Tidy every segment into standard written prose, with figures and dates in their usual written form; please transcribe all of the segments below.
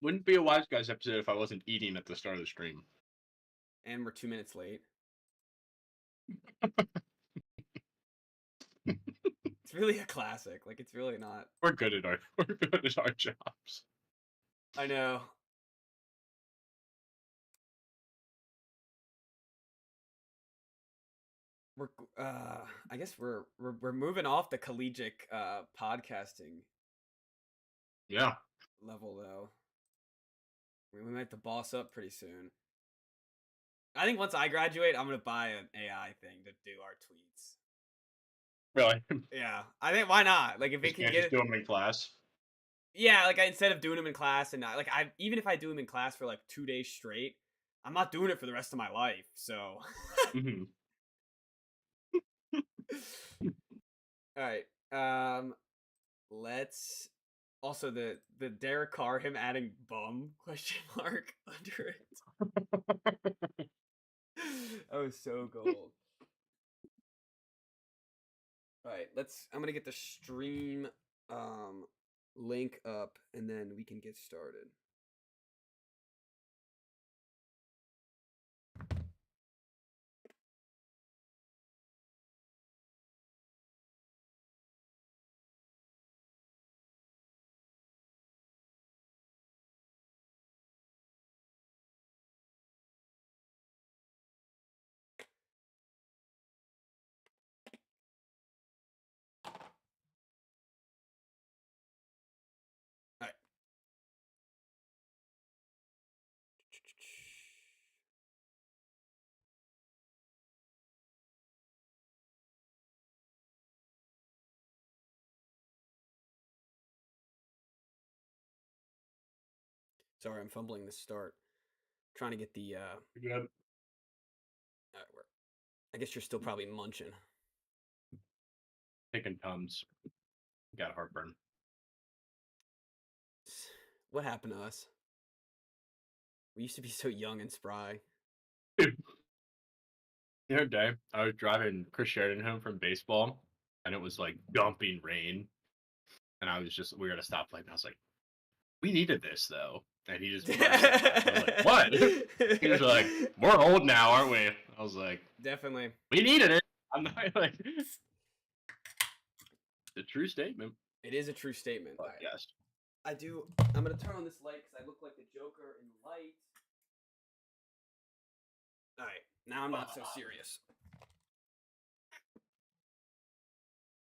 Wouldn't be a Wise Guys episode if I wasn't eating at the start of the stream. And we're 2 minutes late. It's really a classic. Like, it's really not. We're good at our jobs. I know. We're I guess we're moving off the collegiate podcasting Yeah. level though. We might have to boss up pretty soon. I think once I graduate, I'm gonna buy an AI thing to do our tweets. Really? Yeah, I think why not? Like if it You can can't get just do them in class. yeah, like instead of doing them in class and not, like I even if I do them in class for like 2 days straight, I'm not doing it for the rest of my life. So, Mm-hmm. all right. Let's also the Derek Carr him adding bum question mark under it. That was so gold. All right, I'm gonna get the stream link up and then we can get started. All right. Sorry, I'm fumbling the start. Trying to get the Good. all right, I guess you're still probably munching. Taking Tums. Got heartburn. What happened to us? We used to be so young and spry. Dude. The other day, I was driving Chris Sheridan home from baseball, and it was like dumping rain. And I was just, we were at a stoplight, and I was like, we needed this, though. And he just burst out. I was like, what? He was like, we're old now, aren't we? I was like, definitely. We needed it. I'm not like, it's a true statement. It is a true statement. Yes. I'm gonna turn on this light because I look like the Joker in the light. All right, now I'm not so serious.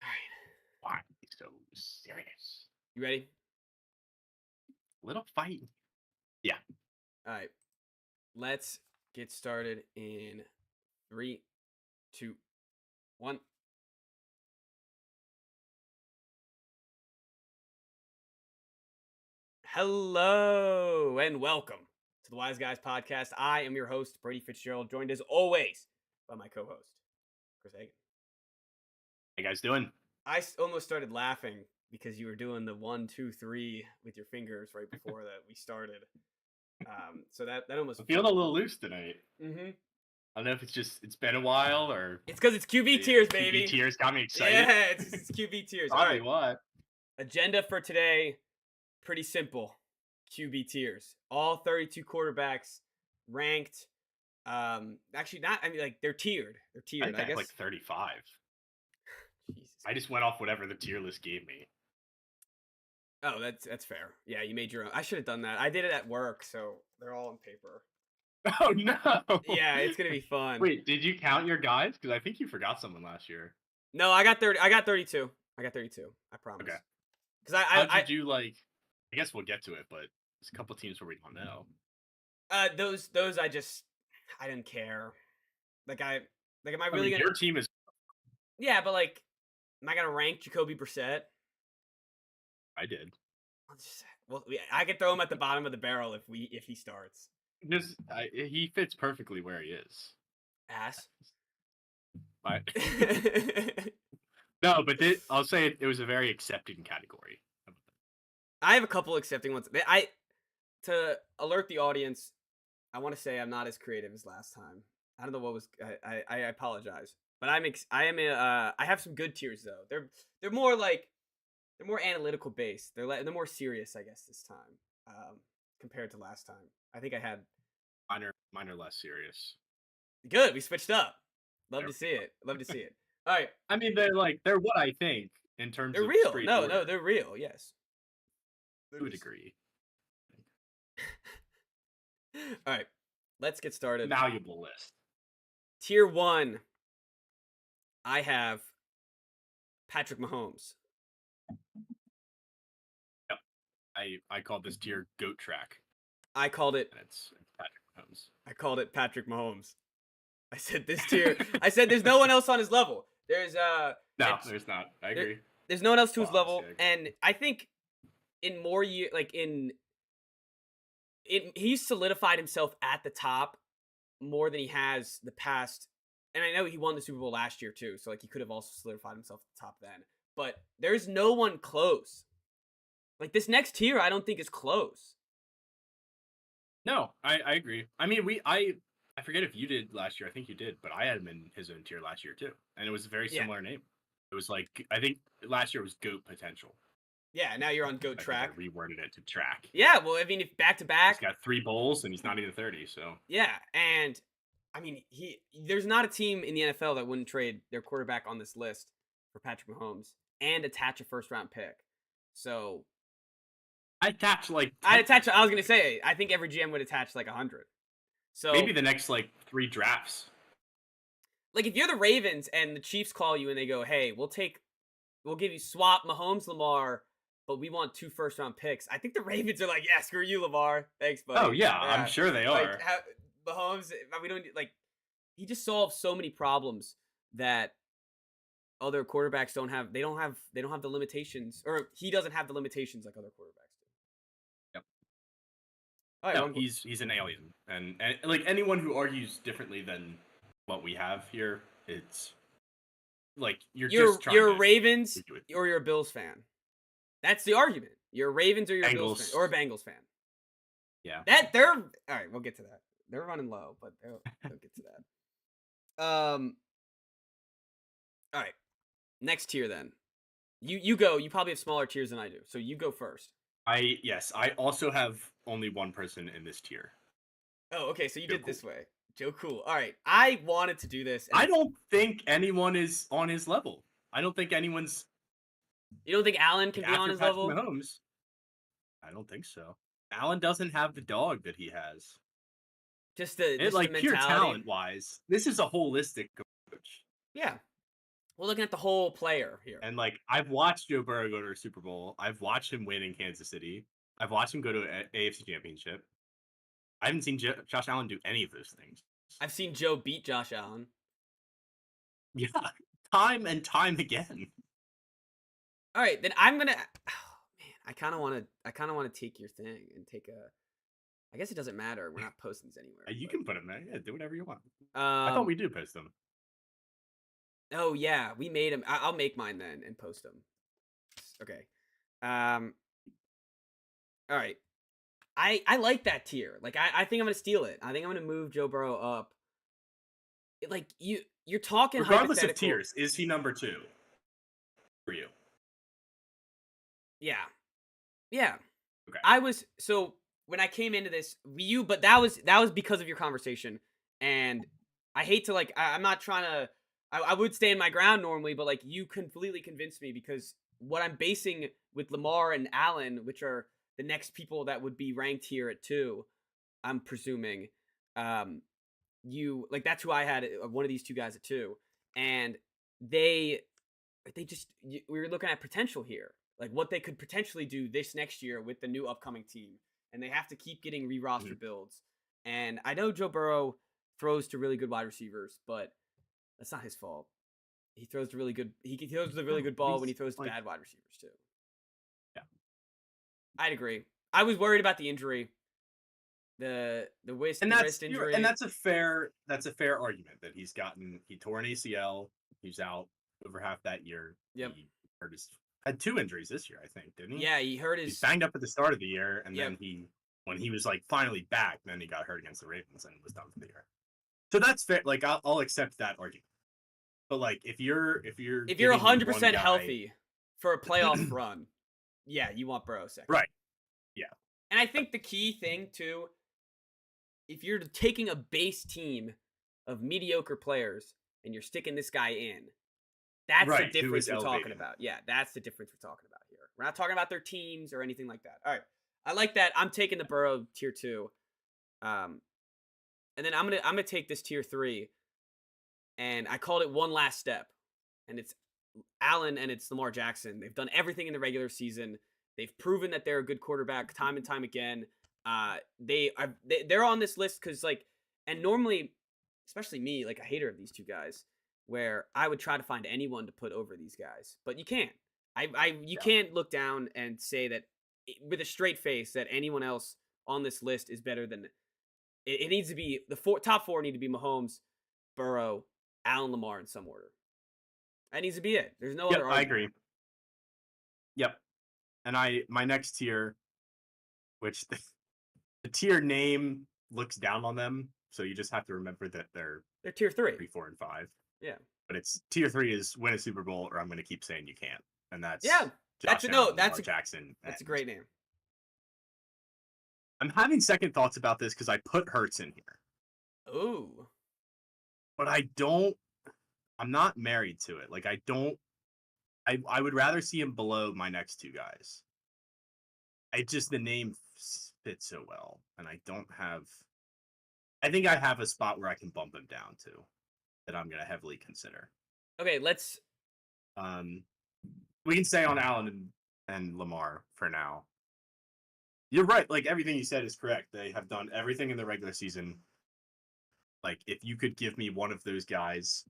All right. Why so serious? You ready? Little fight. Yeah. All right. Let's get started in 3, 2, 1. Hello and welcome to the Wise Guys podcast. I am your host, Brady Fitzgerald, joined as always by my co-host, Chris Hagan. How you guys doing? I almost started laughing because you were doing the 1, 2, 3 with your fingers right before that we started. So that almost. I'm feeling a little loose tonight. Mm-hmm. I don't know if it's been a while or. It's because it's QB tiers, baby. QB tiers got me excited. Yeah, it's QB tiers. Probably All right. what? Agenda for today, pretty simple. QB tiers. All 32 quarterbacks ranked. Actually, not. I mean, like they're tiered. They're tiered. I guess like 35. Jesus. I just went off whatever the tier list gave me. Oh, that's fair. Yeah, you made your own. I should have done that. I did it at work, so they're all on paper. Oh no! Yeah, it's gonna be fun. Wait, did you count your guys? Because I think you forgot someone last year. No, I got 30. I got 32. I promise. Okay. Because How did you like? I guess we'll get to it, but there's a couple teams where we don't know. Those I didn't care. Am I really gonna? Your team is. Yeah, but like, am I gonna rank Jacoby Brissett? I did. Well, I could throw him at the bottom of the barrel if he starts. He fits perfectly where he is. Ass. No, but I'll say it was a very accepting category. I have a couple accepting ones. To alert the audience, I want to say I'm not as creative as last time. I don't know what was. I apologize, but I have some good tiers though. They're more like. They're more analytical based. They're more serious, I guess, this time. compared to last time. I think I had Mine are less serious. good. We switched up. Love There to we see it. Love to see it. All right, I mean, they're what I think in terms they're of real. straight No, order, they're real. Yes. to a degree. All right, let's get started. Malleable list. Tier 1, I have Patrick Mahomes. Yep. I called this tier GOAT track, I called it and it's Patrick Mahomes. I called it Patrick Mahomes. I said this tier. I said there's no one else on his level. There's No, it's- there's not. I agree. there's no one else to his Well, level, obviously, I agree. and I think in more year, like he's solidified himself at the top more than he has the past. And I know he won the Super Bowl last year too, so like he could have also solidified himself at the top then. But there's no one close. Like this next tier, I don't think is close. No, I agree. I mean, I forget if you did last year. I think you did, but I had him in his own tier last year too, and it was a very Yeah. similar name. It was like I think last year was GOAT potential. Yeah, now you're on GOAT I think track. I reworded it to track. Yeah, well, I mean, if back to He's back, got 3 bowls and he's not even 30. So yeah, and I mean, there's not a team in the NFL that wouldn't trade their quarterback on this list for Patrick Mahomes and attach a first round pick. So I attach like I 10 was gonna say, I think every GM would attach like 100. So maybe the next like 3 drafts. like if you're the Ravens and the Chiefs call you and they go, "Hey, we'll give you swap Mahomes, Lamar, but we want 2 first round picks." I think the Ravens are like, "Yeah, screw you, Lamar. Thanks, buddy." Oh yeah, I'm sure they are. Like Mahomes, we don't like. He just solves so many problems that other quarterbacks don't have. They don't have the limitations, or he doesn't have the limitations like other quarterbacks do. Yep. All right, No, he's an alien, and like anyone who argues differently than what we have here, it's like you're to a Ravens argue with- or you're a Bills fan. That's the argument. You're a Ravens or you're a Bills Bengals. fan or a Bengals fan. Yeah. That they're all right. We'll get to that. They're running low, but they'll get to that. All right. Next tier then. You go. You probably have smaller tiers than I do, so you go first. I also have only one person in this tier. Oh, okay. So you Joe did it this way. Joe Cool. All right. I wanted to do this. I don't think anyone is on his level. I don't think anyone's You don't think Allen can be after on his Patrick level? Mahomes. I don't think so. Allen doesn't have the dog that he has. Just the It, like the pure mentality. talent wise, this is a holistic coach. Yeah. We're looking at the whole player here. And like I've watched Joe Burrow go to a Super Bowl. I've watched him win in Kansas City. I've watched him go to an AFC Championship. I haven't seen Josh Allen do any of those things. I've seen Joe beat Josh Allen. Yeah, time and time again. All right, then I'm gonna. Oh, man, I kind of want to take your thing and take a. I guess it doesn't matter. We're not posting these anywhere. You but, can put him there. Yeah, do whatever you want. I thought we do post them. Oh yeah, we made them. I'll make mine then and post them. Okay. All right. I like that tier. Like I think I'm gonna steal it. I think I'm gonna move Joe Burrow up. Like you're talking Regardless of hypothetical. tiers, is he number 2 for you? Yeah. Yeah. Okay. I was so when I came into this, but that was because of your conversation, and I hate to like I'm not trying to. I would stand my ground normally, but like you completely convinced me because what I'm basing with Lamar and Allen, which are the next people that would be ranked here at 2, I'm presuming. You like that's who I had one of these 2 guys at 2, and they just we were looking at potential here, like what they could potentially do this next year with the new upcoming team, and they have to keep getting re-roster builds. And I know Joe Burrow throws to really good wide receivers, but that's not his fault. He throws to really good. He throws the really good ball when he throws to bad wide receivers too. Yeah, I'd agree. I was worried about the injury, the wrist injury, and that's a fair argument that he tore an ACL. He's out over half that year. Yep. He had 2 injuries this year, I think, didn't he? Yeah, he hurt his. He's banged up at the start of the year, and then when he was like finally back, then he got hurt against the Ravens and was done for the year. So that's fair. Like I'll accept that argument. But like if you're 100% healthy for a playoff run, yeah, you want Burrow second. Right. Yeah. And I think the key thing too, if you're taking a base team of mediocre players and you're sticking this guy in, that's the Right, who difference is we're talking elevating. about. Yeah, that's the difference we're talking about here. We're not talking about their teams or anything like that. All right, I like that. I'm taking the Burrow tier 2, and then I'm gonna take this tier 3, and I called it one last step, and it's Allen and it's Lamar Jackson. They've done everything in the regular season. They've proven that they're a good quarterback time and time again. They're on this list because like, and normally, especially me, like a hater of these two guys, where I would try to find anyone to put over these guys, but you can't. You Yeah. can't look down and say that with a straight face that anyone else on this list is better than. It needs to be top 4 need to be Mahomes, Burrow, Allen, Lamar in some order. That needs to be it. There's no Yep, other I argument. agree. Yep. And my next tier, which the tier name looks down on them, so you just have to remember that they're They're tier 3. 3, 4, and 5. Yeah. But it's tier 3 is win a Super Bowl, or I'm going to keep saying you can't, and that's Yeah. Josh Allen, Lamar Jackson. That's a great name. I'm having second thoughts about this because I put Hurts in here, Ooh. but I'm not married to it. Like I would rather see him below my next two guys. The name fits so well, and I think I have a spot where I can bump him down to that I'm going to heavily consider. Okay, let's. We can stay on Allen and Lamar for now. You're right. Like everything you said is correct. They have done everything in the regular season. Like if you could give me one of those guys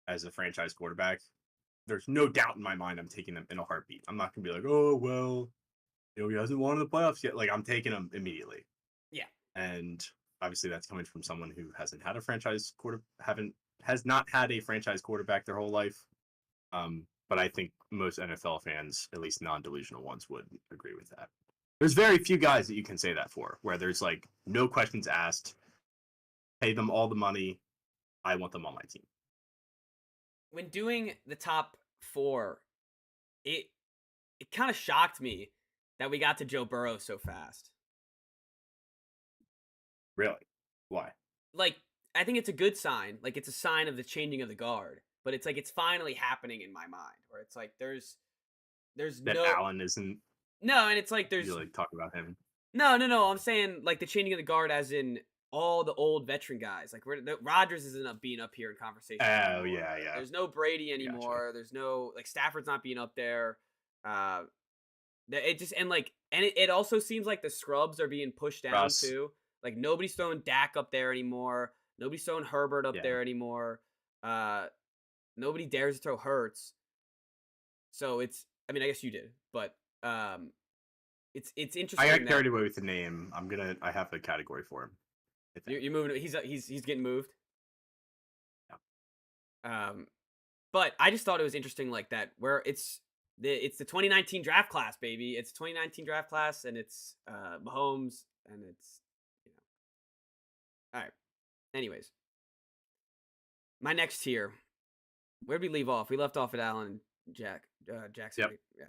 as a franchise quarterback, there's no doubt in my mind I'm taking them in a heartbeat. I'm not going to be like, oh, well, he hasn't won the playoffs yet. Like I'm taking him immediately. Yeah. And obviously that's coming from someone who hasn't had a franchise has not had a franchise quarterback their whole life. But I think most NFL fans, at least non-delusional ones, would agree with that. There's very few guys that you can say that for, where there's like no questions asked, pay them all the money, I want them on my team. When doing the top 4, it kind of shocked me that we got to Joe Burrow so fast. Really? Why? Like, I think it's a good sign. Like, it's a sign of the changing of the guard. But it's like it's finally happening in my mind, where it's like there's that no Allen isn't. No, and it's like there's you like talk about him. No. I'm saying like the changing of the guard, as in all the old veteran guys. Like Rodgers isn't being up here in conversation. Oh yeah. There's no Brady anymore. Gotcha. There's no like Stafford's not being up there. It just and it also seems like the scrubs are being pushed down Russ. too. Like nobody's throwing Dak up there anymore. Nobody's throwing Herbert up there anymore. Nobody dares to throw Hurts. So I mean, I guess you did, but it's interesting. I got carried away with the name. I have a category for him. You're moving. He's getting moved. Yeah. But I just thought it was interesting, like that, where it's the 2019 draft class, baby. It's 2019 draft class, and it's Mahomes, and it's all right. Anyways, my next tier. Where did we leave off? We left off at Allen and Jackson. Yep. Right.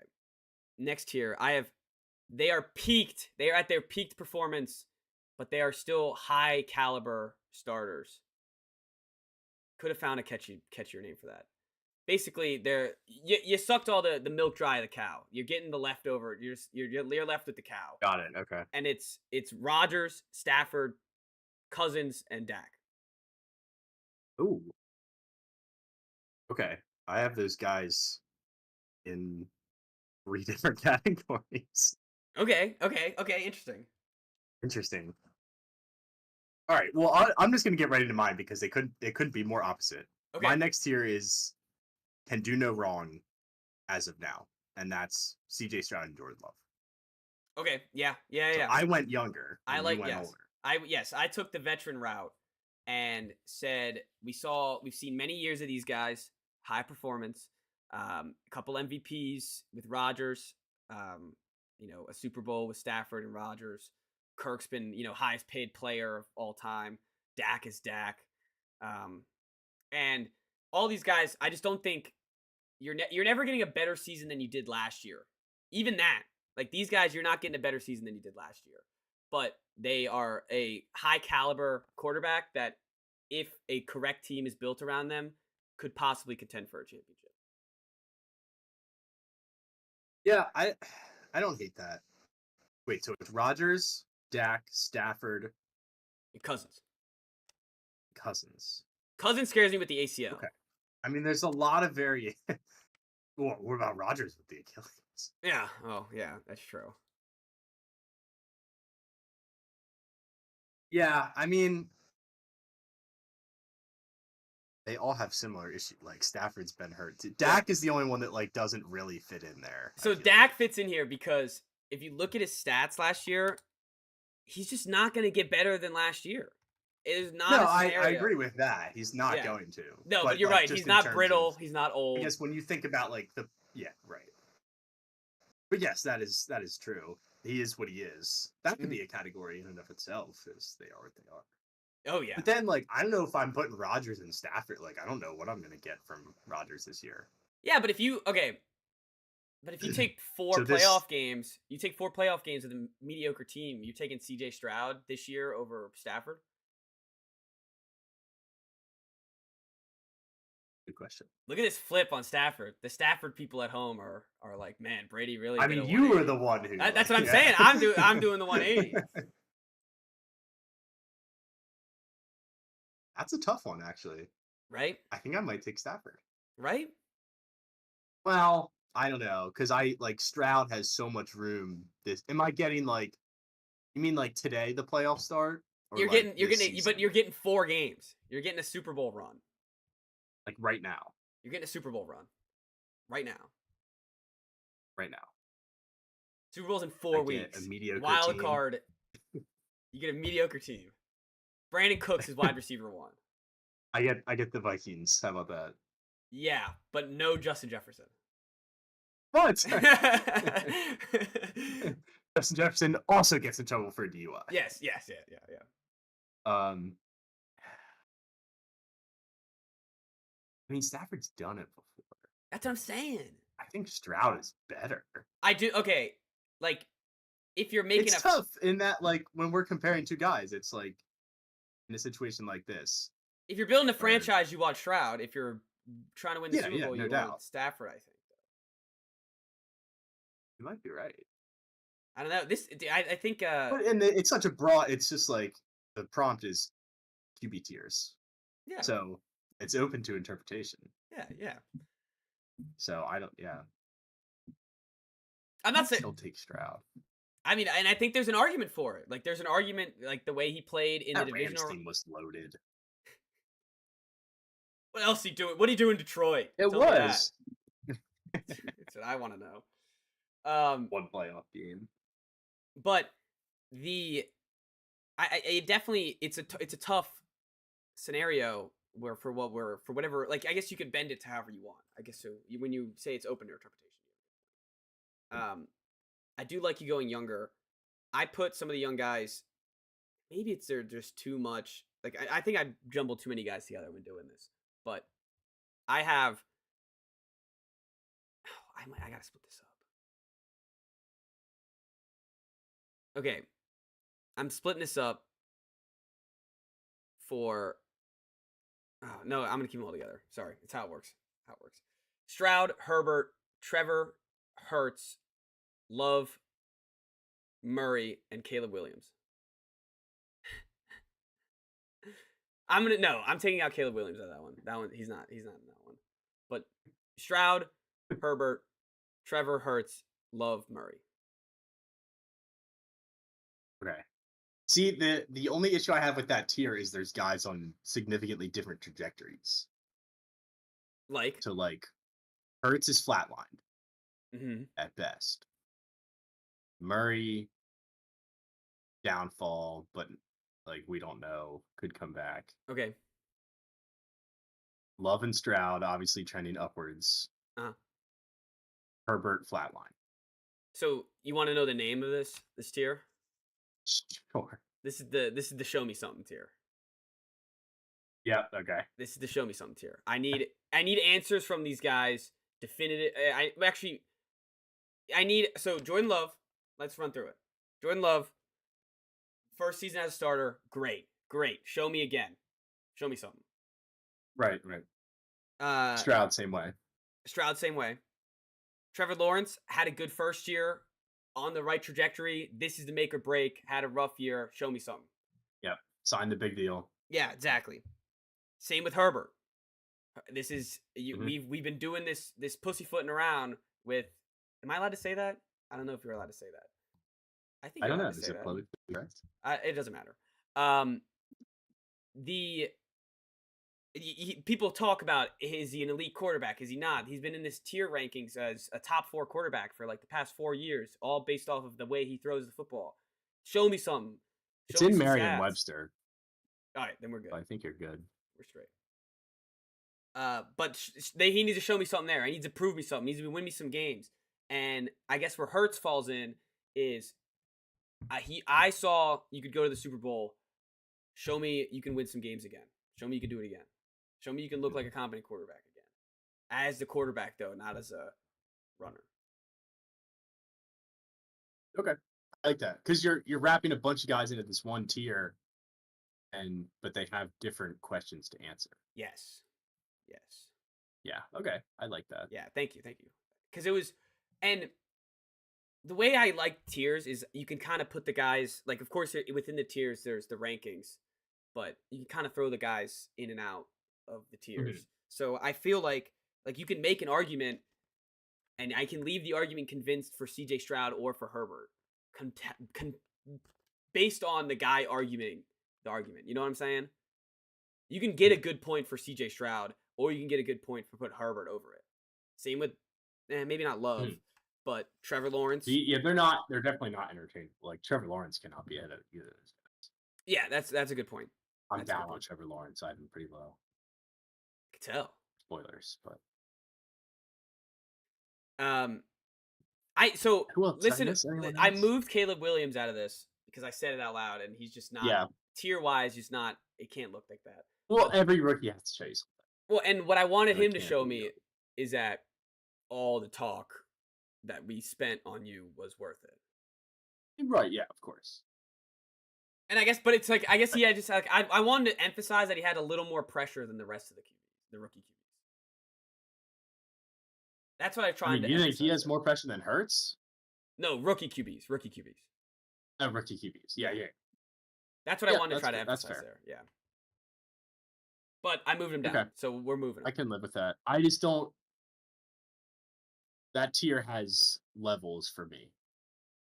Next tier, they are peaked. They are at their peaked performance, but they are still high caliber starters. Could have found a catchier name for that. Basically, you sucked all the milk dry of the cow. You're getting the leftover. You're left with the cow. Got it. Okay. And it's Rodgers, Stafford, Cousins, and Dak. Ooh. Okay. I have those guys in 3 different categories. Okay. Interesting. All right. Well, I'm just gonna get right into mine because they couldn't be more opposite. Okay. My next tier is can do no wrong as of now, and that's C.J. Stroud and Jordan Love. Okay. Yeah. So I went younger. Older. I took the veteran route and said we've seen many years of these guys, high performance, a couple MVPs with Rodgers, a Super Bowl with Stafford and Rodgers. Kirk's been, highest paid player of all time. Dak is Dak. And all these guys, I just don't think you're never getting a better season than you did last year. Even that, Like these guys, you're not getting a better season than you did last year, but they are a high caliber quarterback that, if a correct team is built around them, could possibly contend for a championship. Yeah, I don't hate that. Wait, so it's Rodgers, Dak, Stafford, And Cousins. Cousins. Cousins scares me with the ACL. Okay. I mean, there's a lot of variation. Well, what about Rodgers with the Achilles? Yeah. Oh, yeah, that's true. Yeah, I mean, they all have similar issues. Like Stafford's been hurt. Dak is the only one that like doesn't really fit in there. So Dak fits in here because if you look at his stats last year, he's just not going to get better than last year. It is not. No, a I scenario. agree with that. He's not going to. No, but you're right. He's not brittle. He's not old. I guess when you think about like right. But yes, that is true. He is what he is. That could be a category in and of itself, as they are what they are. Oh yeah. But then, like, I don't know if I'm putting Rodgers and Stafford. Like, I don't know what I'm gonna get from Rodgers this year. Yeah, but if you take four playoff games, you take 4 playoff games with a mediocre team. You're taking CJ Stroud this year over Stafford. Good question. Look at this flip on Stafford. The Stafford people at home are like, man, Brady really. I mean, you were the one who. That's what I'm saying. I'm doing the 180. That's a tough one, actually. Right? I think I might take Stafford. Right? Well, I don't know, because I like Stroud has so much room. Am I getting like? You mean like today the playoff start? You're getting, but you're getting 4 games. You're getting a Super Bowl run. Like right now. You're getting a Super Bowl run. Right now. Right now. Super Bowl's in 4 weeks. A mediocre Wild team. card. You get a mediocre team. Brandon Cooks is wide receiver 1. I get the Vikings. How about that? Yeah, but no Justin Jefferson. What? Justin Jefferson also gets in trouble for DUI. Yes. Yeah. I mean, Stafford's done it before. That's what I'm saying. I think Stroud is better. I do. Okay, like if you're making it's tough in that, like, when we're comparing 2 guys, it's like in a situation like this. If you're building a franchise, you want Stroud. If you're trying to win the Super Bowl, you want Stafford. I think. You might be right. I don't know. I think. But it's such a broad. It's just like the prompt is QB tiers. Yeah. So it's open to interpretation. Yeah. So I don't. Yeah. I'm not saying. He'll take Stroud. I mean, and I think there's an argument for it. Like, there's an argument, like the way he played in the divisional. Rams team was loaded. What else he doing? What did he do in Detroit? It was. That's what I want to know. 1 playoff game. But I definitely it's a tough scenario where for whatever, like, I guess you could bend it to however you want. I guess so when you say it's open to interpretation. I do like you going younger. I put some of the young guys. Maybe they're just too much. Like I think I jumbled too many guys together when doing this. But I have. I gotta split this up. Okay, I'm splitting this up for. Oh, no, I'm gonna keep them all together. Sorry, it's how it works. Stroud, Herbert, Trevor, Hurts, Love, Murray, and Caleb Williams. I'm taking out Caleb Williams out of that one. That one, he's not in that one. But Stroud, Herbert, Trevor, Hurts, Love, Murray. Okay. See, the only issue I have with that tier is there's guys on significantly different trajectories. Like? So, like, Hurts is flatlined at best. Murray, downfall, but, like, we don't know. Could come back. Okay. Love and Stroud, obviously trending upwards. Herbert, flatline. So, you want to know the name of this tier? Sure. This is the show me something tier. Yeah. Okay. This is the show me something tier. I need answers from these guys. Definitive. So Jordan Love, Let's run through it. Jordan Love, first season as a starter, great. Show me again. Show me something. Right. Stroud, same way. Stroud, same way. Trevor Lawrence had a good first year, on the right trajectory. This is the make or break. Had a rough year. Show me something. Yep. Signed the big deal. Yeah, exactly. Same with Herbert. This is we've been doing this pussyfooting around with. Am I allowed to say that? I don't know if you're allowed to say that. I think I you're don't know. allowed to Is say it that. publicly correct? It doesn't matter. People talk about, is he an elite quarterback? Is he not? He's been in this tier rankings as a top 4 quarterback for like the past 4 years, all based off of the way he throws the football. Show me something. It's in Merriam-Webster. All right, then we're good. I think you're good. We're straight. But he needs to show me something there. He needs to prove me something. He needs to win me some games. And I guess where Hurts falls in is I saw you could go to the Super Bowl. Show me you can win some games again. Show me you can do it again. Show me you can look like a competent quarterback again. As the quarterback, though, not as a runner. Okay. I like that. Because you're wrapping a bunch of guys into this one tier, but they have different questions to answer. Yes. Yeah, okay. I like that. Yeah, thank you. Because it was, and the way I like tiers is you can kind of put the guys, like, of course, within the tiers, there's the rankings, but you can kind of throw the guys in and out of the tiers. Mm-hmm. So I feel like you can make an argument, and I can leave the argument convinced for CJ Stroud or for Herbert, based on the guy arguing the argument. You know what I'm saying? You can get a good point for CJ Stroud, or you can get a good point for put Herbert over it. Same with, maybe not Love, but Trevor Lawrence. Yeah, they're definitely not interchangeable. Like, Trevor Lawrence cannot be ahead of either of those guys. Yeah, that's a good point. I'm down on Trevor Lawrence. I have him pretty low. I could tell. Spoilers, but listen. I moved Caleb Williams out of this because I said it out loud, and he's just not. Yeah. Tier wise, he's not. It can't look like that. Well, every rookie has to show you something. Well, and what I wanted him to show me is that all the talk that we spent on you was worth it. Right? Yeah, of course. And I guess, but it's like, I guess he had just like, I wanted to emphasize that he had a little more pressure than the rest of the rookie QBs. That's what I tried to. You think he has more pressure than Hurts? No, rookie QBs. Rookie QBs. Yeah. That's what I wanted to try to emphasize there. Yeah. But I moved him down, so we're moving him. I can live with that. I just don't. That tier has levels for me,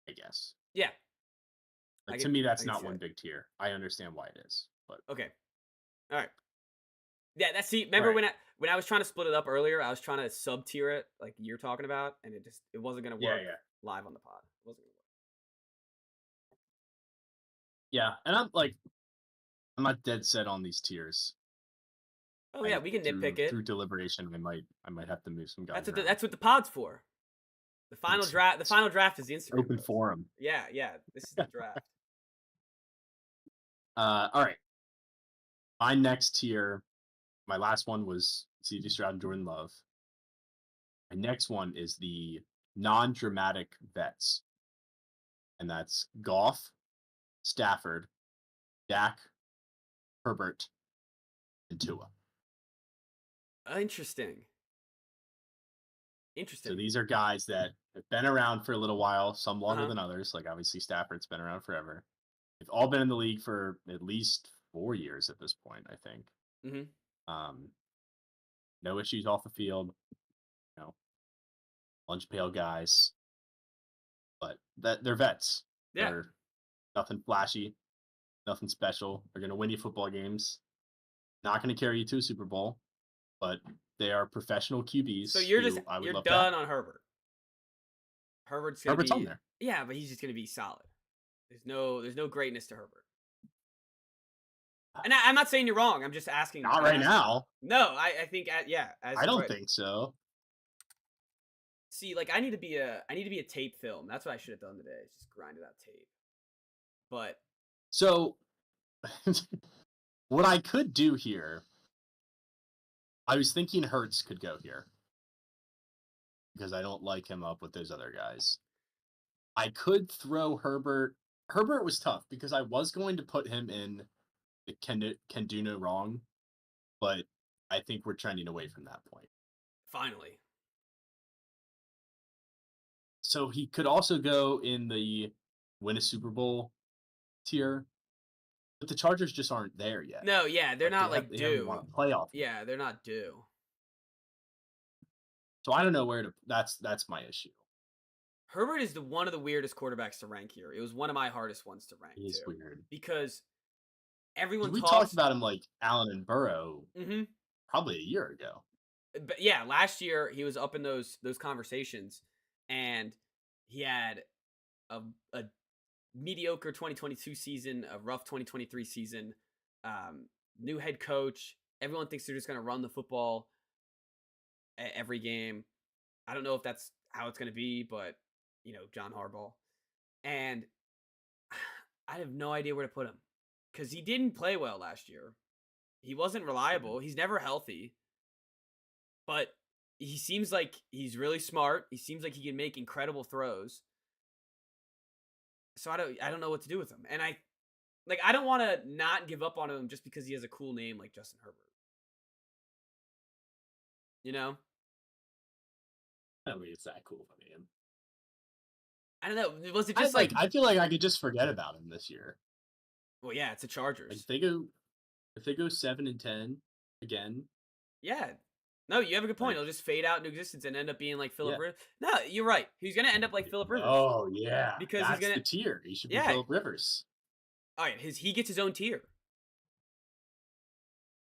I guess. Yeah. To me, that's not one big tier. I understand why it is, but okay. All right. Yeah, remember when I was trying to split it up earlier, I was trying to sub tier it like you're talking about, and it wasn't gonna work live on the pod. It wasn't gonna work. Yeah, and I'm not dead set on these tiers. Oh yeah, we can nitpick it through deliberation. I might have to move some guys. That's what the pod's for. The final draft. The final draft is the Instagram open forum. Yeah. This is the draft. All right. My next tier, my last one was CJ Stroud and Jordan Love. My next one is the non-dramatic vets, and that's Goff, Stafford, Dak, Herbert, and Tua. Interesting. So these are guys that have been around for a little while, some longer than others. Like, obviously, Stafford's been around forever. They've all been in the league for at least 4 years at this point, I think. Mm-hmm. No issues off the field. Lunch pail guys. But they're vets. Yeah. They're nothing flashy, nothing special. They're going to win you football games. Not going to carry you to a Super Bowl, but they are professional QBs. So you're done on Herbert. Herbert's on there. Yeah, but he's just going to be solid. There's no greatness to Herbert. And I'm not saying you're wrong. I'm just asking. Not right now. No, I think I don't think so. See, like I need to be a tape film. That's what I should have done today. Just grinded out tape. But so what I could do here, I was thinking Hurts could go here because I don't like him up with those other guys. I could throw Herbert. Herbert was tough because I was going to put him in the can do no wrong, but I think we're trending away from that point. Finally. So he could also go in the win a Super Bowl tier, but the Chargers just aren't there yet. No, yeah, they're not like they haven't won due. a playoff. Yeah, they're not due. So I don't know where to. That's my issue. Herbert is one of the weirdest quarterbacks to rank here. It was one of my hardest ones to rank He's too, weird. because everyone We talks. talked about him like Allen and Burrow Mm-hmm. probably a year ago. But yeah, last year he was up in those conversations, and he had a mediocre 2022 season, a rough 2023 season. New head coach. Everyone thinks they're just going to run the football every game. I don't know if that's how it's going to be, but John Harbaugh. And I have no idea where to put him, because he didn't play well last year. He wasn't reliable. He's never healthy. But he seems like he's really smart. He seems like he can make incredible throws. So I don't know what to do with him. And I don't want to not give up on him just because he has a cool name like Justin Herbert. I don't think it's that cool of a name. I don't know. Was it just I feel like I could just forget about him this year. Well, yeah, it's the Chargers. If they go 7-10 again. Yeah. No, you have a good point. He'll just fade out into existence and end up being like Philip Rivers. No, you're right. He's gonna end up like Philip Rivers. Oh yeah, because that's he's gonna the tier. He should be Philip Rivers. All right, he gets his own tier.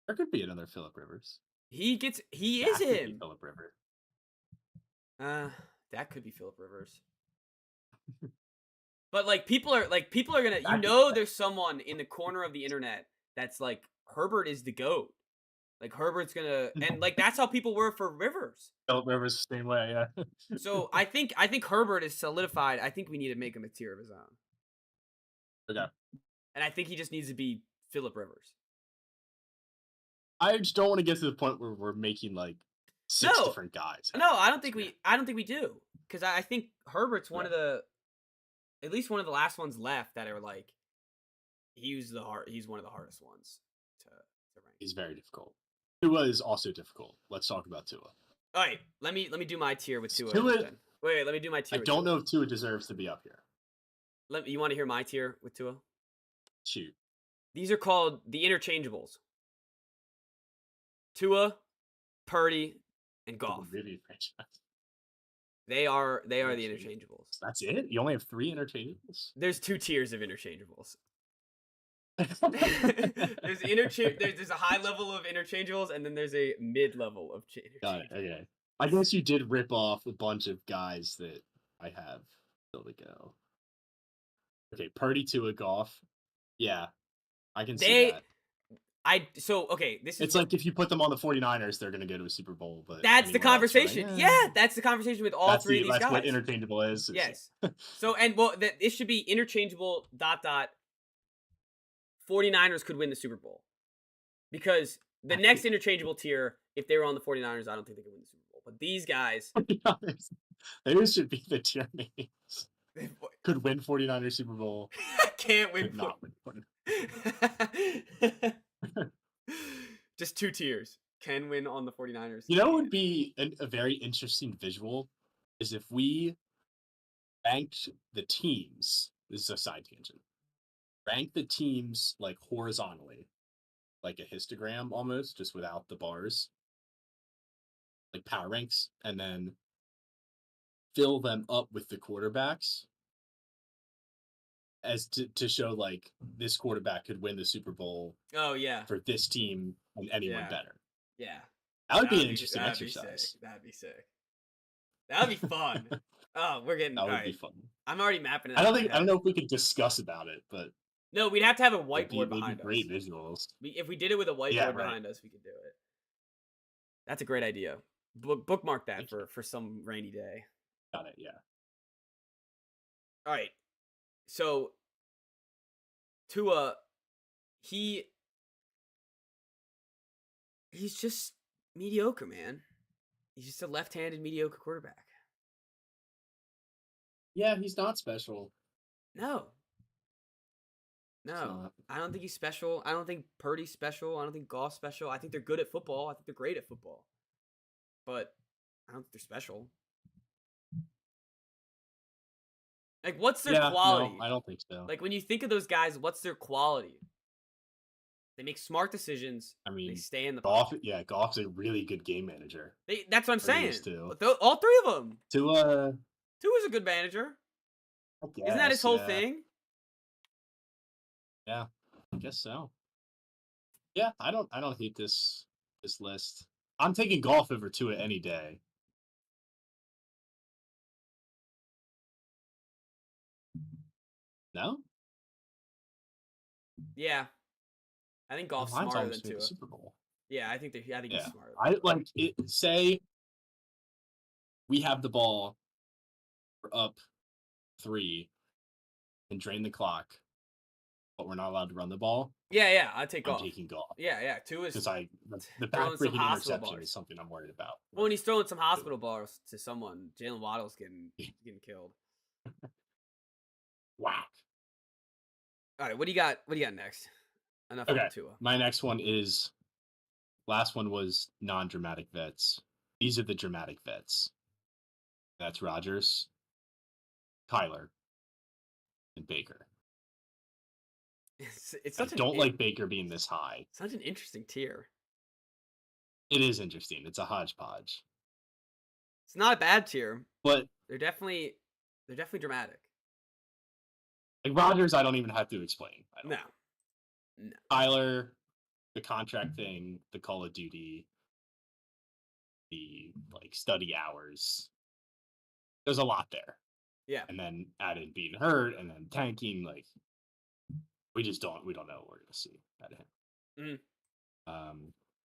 There could be another Philip Rivers. He is him. Philip Rivers. That could be Philip Rivers. But like people are gonna there's someone in the corner of the internet that's like, Herbert is the GOAT. Like Herbert's gonna, and like that's how people were for Rivers. Philip Rivers the same way, yeah. So I think Herbert is solidified. I think we need to make him a tier of his own. Okay. And I think he just needs to be Philip Rivers. I just don't want to get to the point where we're making like six different guys. No, I don't think we do. Because I think Herbert's one of the, at least one of the last ones left that are like, he's one of the hardest ones to rank. He's very difficult. Tua is also difficult. Let's talk about Tua. All right, let me do my tier with Tua. Wait, let me do my tier. I don't know if Tua deserves to be up here. You want to hear my tier with Tua? Shoot. These are called the interchangeables. Tua, Purdy, and Goff. Really, they are the interchangeables. That's it? You only have 3 interchangeables? There's 2 tiers of interchangeables. There's a high level of interchangeables, and then there's a mid level of interchangeables. Got it. Okay. I guess you did rip off a bunch of guys that I have still to go. Okay, Purdy to a Goff. Yeah, I can see that. It's like if you put them on the 49ers, they're going to go to a Super Bowl. But that's the conversation. Right? Yeah, that's the conversation with all 3 of these guys. That's what interchangeable is. Yes. So, it should be interchangeable ... 49ers could win the Super Bowl. Because the next interchangeable tier, if they were on the 49ers, I don't think they could win the Super Bowl. But these guys... Those should be the tier names. Could win 49ers Super Bowl. Can't win. Could not win. Just 2 tiers. Can win on the 49ers. You know what would be a very interesting visual? Is if we ranked the teams. This is a side tangent. Rank the teams like horizontally, like a histogram almost, just without the bars, like power ranks, and then fill them up with the quarterbacks as to show like this quarterback could win the Super Bowl. Oh yeah, for this team and anyone better. Yeah, that would be an interesting exercise. That'd be sick. That'd be fun. Oh, we're getting that would be fun. I'm already mapping it. I don't know if we could discuss about it, but. No, we'd have to have a whiteboard behind us. Great visuals. If we did it with a whiteboard behind us, we could do it. That's a great idea. Bookmark that for some rainy day. Got it, yeah. All right. So, Tua, he's just mediocre, man. He's just a left-handed mediocre quarterback. Yeah, he's not special. No, He's no. not. I don't think he's special. I don't think Purdy's special. I don't think Goff's special. I think they're good at football. I think they're great at football. But I don't think they're special. Like, what's their Yeah, no, quality? I don't think so. Like, when you think of those guys, what's their quality? They make smart decisions. I They mean, stay in the Goff. pocket. Yeah, Goff's a really good game manager. That's what I'm Or he saying. is too. All three of them. Tua, Tua's a good manager. I guess. Isn't that his whole yeah. thing? Yeah, I guess so. Yeah, I don't hate this list. I'm taking Goff over Tua any day. No? Yeah. I think Goff's Lions smarter almost than made the Tua. Super Bowl. Yeah, I think he's Yeah. smarter. I like it. Say we have the ball, we're up 3 and drain the clock, but we're not allowed to run the ball. Yeah, I take I'm Goff. taking Goff. Yeah, Tua's Because the throwing some backbreaking hospital interception bars. is something I'm worried about. Well, when he's throwing some hospital bars to someone, Jalen Waddle's getting killed. Whack. All right, what do you got? What do you got next? Enough Okay. on Tua. My next one is. Last one was non-dramatic vets. These are the dramatic vets. That's Rodgers, Kyler, and Baker. It's I such don't like Baker being this high. Such an interesting tier. It is interesting. It's a hodgepodge. It's not a bad tier, but they're definitely dramatic. Like Rodgers, I don't even have to explain. No. Kyler, the contract thing, the Call of Duty, the study hours. There's a lot there. Yeah. And then add in being hurt and then tanking, we don't know what we're gonna see out of him.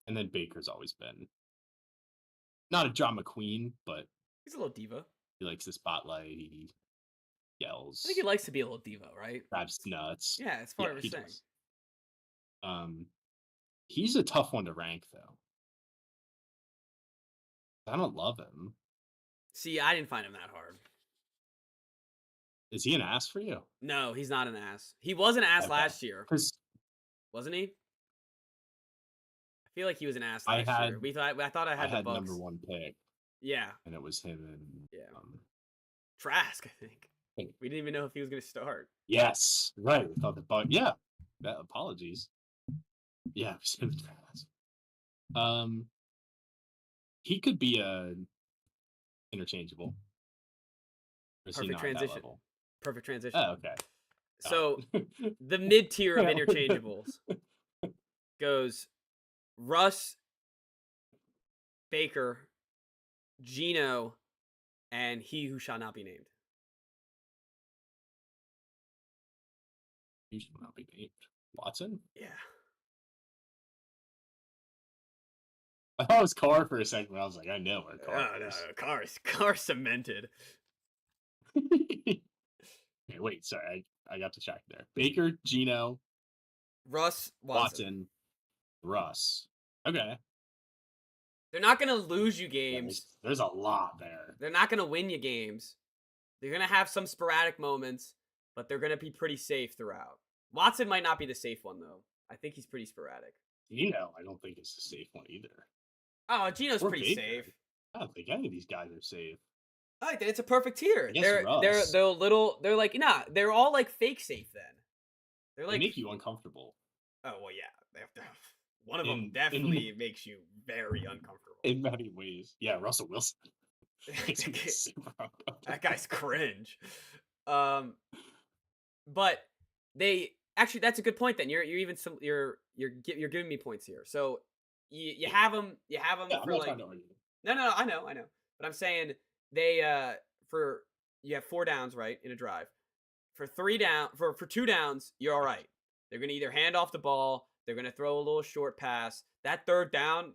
And then Baker's always been not a drama queen, but he's a little diva. He likes the spotlight. He yells. I think he likes to be a little diva, right? Grabs nuts. Yeah, it's part of his thing. He's a tough one to rank, though. I don't love him. See, I didn't find him that hard. Is he an ass for you? No, he's not an ass. He was an ass last year. Wasn't he? I feel like he was an ass last year. I thought I had the Bucks. Number 1 pick. Yeah. And it was him and Trask, I think. We didn't even know if he was going to start. Yes, right. We thought the Bucks. Yeah. Apologies. Yeah, it was him and Trask. He could be interchangeable. Perfect transition. Perfect transition. Oh, okay. So the mid tier of interchangeables goes Russ, Baker, Geno, and he who shall not be named. He shall not be named. Watson? Yeah. I thought it was Carr for a second. I was like, I know where Carr is. No, Carr cemented. Okay, wait, sorry, I got to check there. Baker, Geno, Russ, Watson, Russ. Okay. They're not gonna lose you games. There's a lot there. They're not gonna win you games. They're gonna have some sporadic moments, but they're gonna be pretty safe throughout. Watson might not be the safe one though. I think he's pretty sporadic. Geno, I don't think it's the safe one either. Oh, Geno's pretty safe. I don't think any of these guys are safe. I think it's a perfect tier. They're like they're all like fake safe then. They're like they make you uncomfortable. Oh well, yeah. One of them definitely makes you very uncomfortable in many ways. Yeah, Russell Wilson. That guy's cringe. But they actually that's a good point. Then you're giving me points here. So you have them for like no I know, but I'm saying they you have 4 downs right in a drive. For 2 downs you're all right. They're gonna either hand off the ball, they're gonna throw a little short pass. That 3rd down,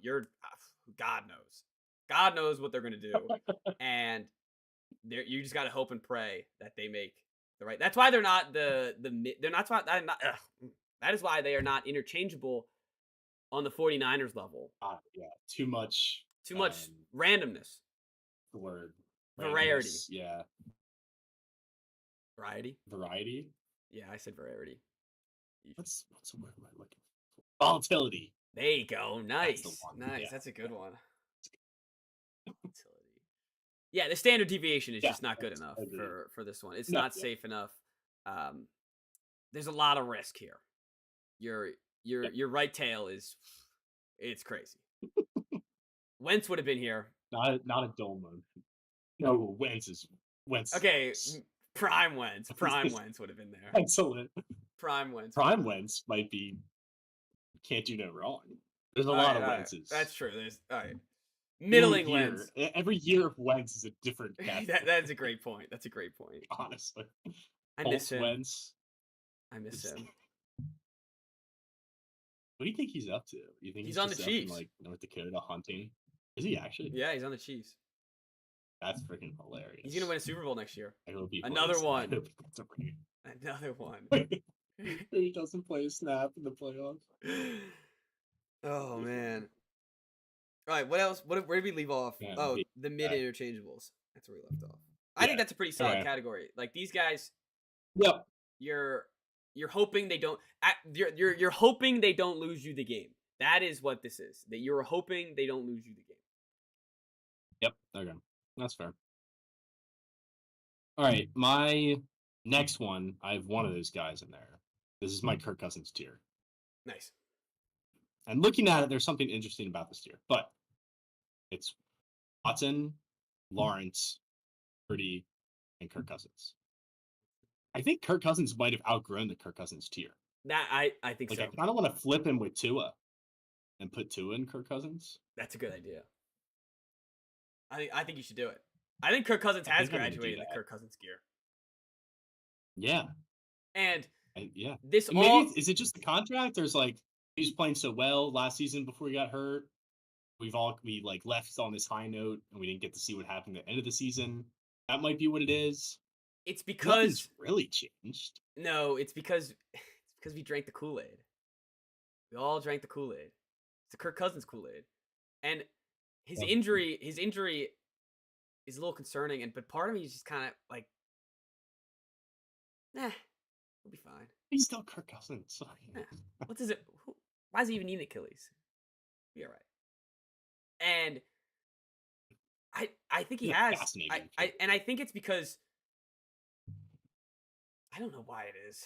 God knows what they're gonna do, and you just gotta hope and pray that they make the right. That's why they're not that is why they are not interchangeable on the 49ers level. Yeah, too much randomness. The word variety. Yeah. Variety. Variety. Yeah, I said variety. What's the word am I looking for? Volatility. There you go. That's the Nice. one. Nice. Yeah. That's a good one. Volatility. Yeah, the standard deviation is Yeah. just not good enough Agreed. for this one. It's No. not safe enough. Um, there's a lot of risk here. Your Yep. your right tail is it's crazy. Wentz would have been here. Not a dull moment. No, Wentz. Okay, prime Wentz. Prime Wentz would have been there. Excellent. Prime Wentz. Prime Wentz might be. Can't do no wrong. There's a All lot right, of all right. Wentzes. That's true. There's all right. Middling Wentz. Every year of Wentz is a different cat. That's a great point. That's a great point. Honestly. I miss him. Wentz. I miss him. What do you think he's up to? You think He's on just the up in, Chiefs. like North Dakota hunting? Is he actually? Yeah, he's on the Chiefs. That's freaking hilarious. He's gonna win a Super Bowl next year. I hope he Another plays. one. I hope he gets a ring. Another one. He doesn't play a snap in the playoffs. Oh man. All right, what else? Where did we leave off? Yeah, Oh, the mid interchangeables. That's where we left off. I Yeah, think that's a pretty solid okay. category. Like these guys, Yep. you're hoping they don't. You're hoping they don't lose you the game. That is what this is. That you're hoping they don't lose you the game. Yep. Okay. That's fair. All right. My next one, I have one of those guys in there. This is my Kirk Cousins tier. Nice. And looking at it, there's something interesting about this tier. But it's Watson, Lawrence, Purdy, and Kirk Cousins. I think Kirk Cousins might have outgrown the Kirk Cousins tier. That I think Like so. I kind of want to flip him with Tua and put Tua in Kirk Cousins. That's a good idea. I think you should do it. I think Kirk Cousins has graduated the Kirk Cousins gear. Yeah. And yeah. this Maybe all is it just the contract? There's like he was playing so well last season before he got hurt. We like left on this high note and we didn't get to see what happened at the end of the season. That might be what it is. It's because nothing's really changed. No, it's because we drank the Kool-Aid. We all drank the Kool-Aid. It's the Kirk Cousins Kool-Aid. And his injury is a little concerning, but part of me is just kind of like, we'll be fine. He's still Kirk Cousins. What does it? Why does he even need an Achilles? Be all right. And I think he has. I think it's because I don't know why it is.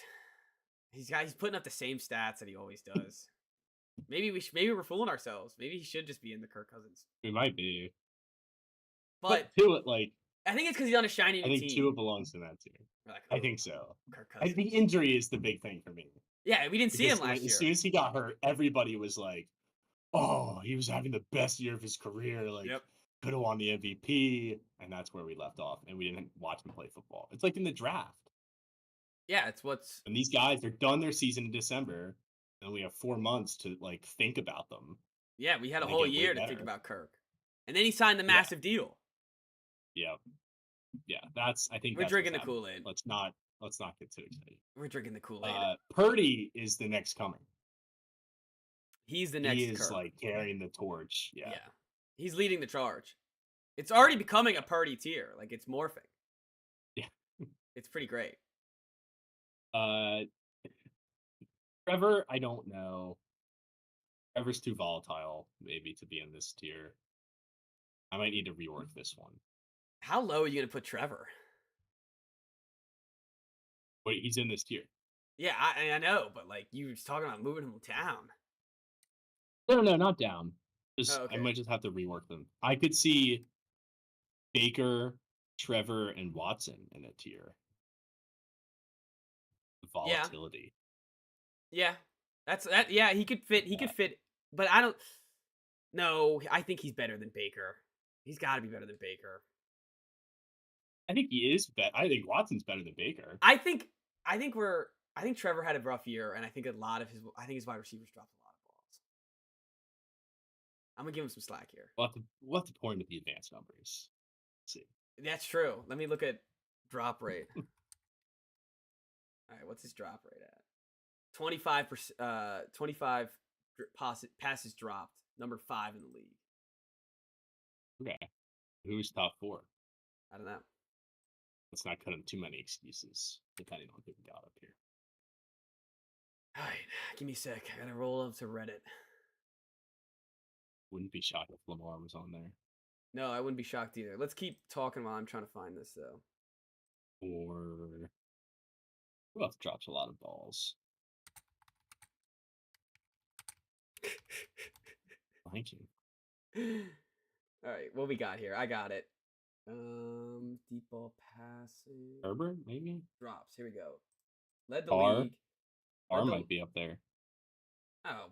He's putting up the same stats that he always does. Maybe we're fooling ourselves. Maybe he should just be in the Kirk Cousins. We might be. But Tua, like I think it's because he's on a shiny new team. I think Tua belongs in that team. Like, I think so. Kirk Cousins. I think injury is the big thing for me. Yeah, we didn't see him last year. As soon as he got hurt, everybody was like, "Oh, he was having the best year of his career. Like, could have won the MVP." And that's where we left off, and we didn't watch him play football. It's like in the draft. Yeah, it's what's. And these guys, they're done their season in December, and we have 4 months to like think about them. Yeah, we had a whole year to think about Kirk, and then he signed the massive deal. Yeah, that's. I think we're drinking the Kool-Aid. Let's not get too excited. We're drinking the Kool-Aid. Purdy is the next coming. He's the next. He is Kirk. like carrying the torch. Yeah, he's leading the charge. It's already becoming a Purdy tier. Like it's morphing. Yeah, it's pretty great. Trevor, I don't know. Trevor's too volatile, maybe, to be in this tier. I might need to rework this one. How low are you going to put Trevor? Wait, he's in this tier. Yeah, I know, but like you were talking about moving him down. No, not down. I might just have to rework them. I could see Baker, Trevor, and Watson in a tier. Volatility. Yeah. That's that. Yeah, he could fit. He could fit, but I don't. No, I think he's better than Baker. He's got to be better than Baker. I think he is. I think Watson's better than Baker. I think Trevor had a rough year, and I think his wide receivers dropped a lot of balls. I'm gonna give him some slack here. We'll have to point at the advanced numbers. Let's see. That's true. Let me look at drop rate. All right, what's his drop rate at? 25%. 25 passes dropped. Number 5 in the league. Okay. Who's top 4? I don't know. let's not cut him too many excuses, depending on who we got up here. All right, give me a sec. I gotta roll up to Reddit. Wouldn't be shocked if Lamar was on there. No, I wouldn't be shocked either. Let's keep talking while I'm trying to find this, though. Or who else drops a lot of balls? Thank you. All right, what we got here? I got it. Deep ball passing. Herbert, maybe? Drops. Here we go. Led the Carr? league. Carr might be up there. Oh,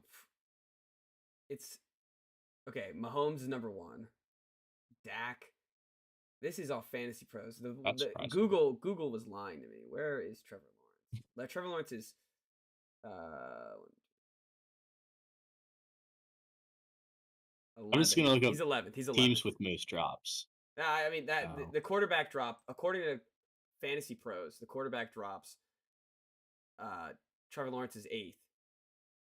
it's okay. Mahomes is number 1. Dak. This is all Fantasy Pros. Google was lying to me. Where is Trevor Lawrence? Trevor Lawrence is I'm just gonna look up He's 11th. He's 11th. teams with most drops. I mean that the quarterback drop, according to Fantasy Pros, the quarterback drops. Trevor Lawrence is 8th.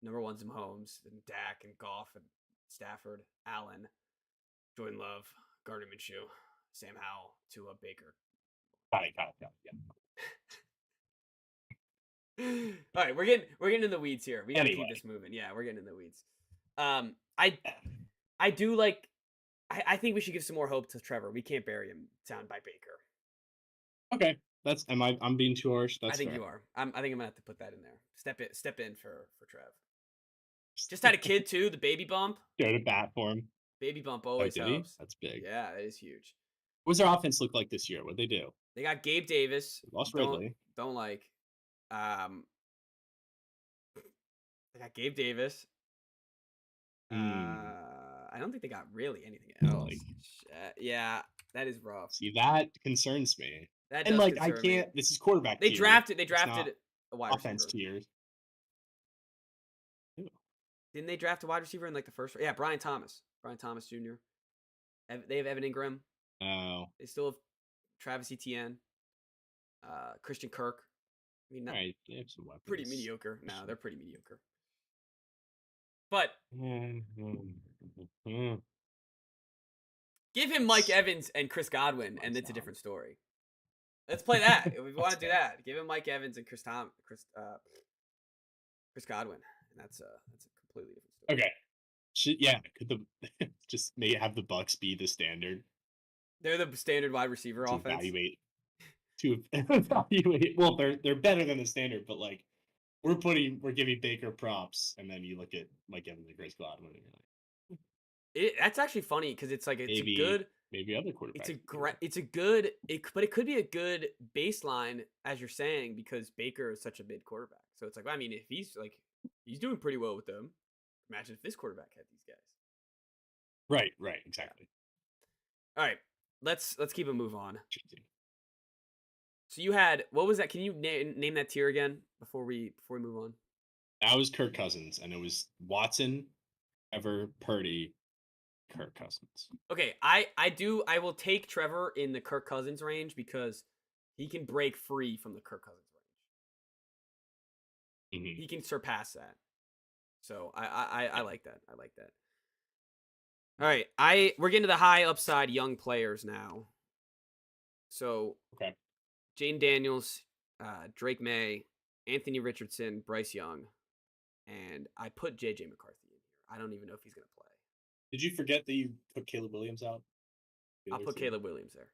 Number 1's Mahomes, and Dak and Goff and Stafford, Allen, Jordan Love, Gardner Minshew, Sam Howell, Tua, Baker. Got it. Yeah. All right, we're getting in the weeds here. We gotta Anyway. keep this moving. Yeah, we're getting in the weeds. I do like. I think we should give some more hope to Trevor. We can't bury him down by Baker. Okay, I'm being too harsh. That's I think fair. you are. I think I'm gonna have to put that in there. Step in for Trev. Just had a kid too. The baby bump. Go to bat for him. Baby bump always did he? helps. That's big. Yeah, that is huge. What does their offense look like this year? What'd they do? They got Gabe Davis. They lost Ridley. Don't like. They got Gabe Davis. I don't think they got really anything else. Yeah, that is rough. See, that concerns me. That And does like, I concern me. can't. This is quarterback. They tier. drafted It's not a wide offense receiver. tiers. Didn't they draft a wide receiver in like the first? Yeah, Brian Thomas Jr. They have Evan Ingram. Oh, They still have Travis Etienne, Christian Kirk. I mean, all right. They have some weapons. pretty mediocre. No, they're pretty mediocre. But give him Mike Evans and Chris Godwin, and it's a different story. Let's play that. If we want to do that, give him Mike Evans and Chris Godwin, and that's a completely different story. Okay. Could the just may have the Bucks be the standard They're the standard wide receiver to offense. evaluate? Well, they're better than the standard, but like we're giving Baker props, and then you look at Mike Evans and Chris Godwin, and you're like, That's actually funny because it's like maybe other quarterbacks. But it could be a good baseline, as you're saying, because Baker is such a mid quarterback. So it's like, I mean, if he's doing pretty well with them, imagine if this quarterback had these guys. Right, exactly. All right, let's keep a move on. Interesting. So you had, what was that? Can you name that tier again before we move on? That was Kirk Cousins, and it was Watson, Trevor, Purdy, Kirk Cousins. Okay, I will take Trevor in the Kirk Cousins range because he can break free from the Kirk Cousins range. Mm-hmm. He can surpass that. So I like that. I like that. All right, we're getting to the high upside young players now. So Okay. Jane Daniels, Drake May, Anthony Richardson, Bryce Young, and I put JJ McCarthy in here. I don't even know if he's gonna play. Did you forget that you put Caleb Williams out? I'll put Caleb Williams there.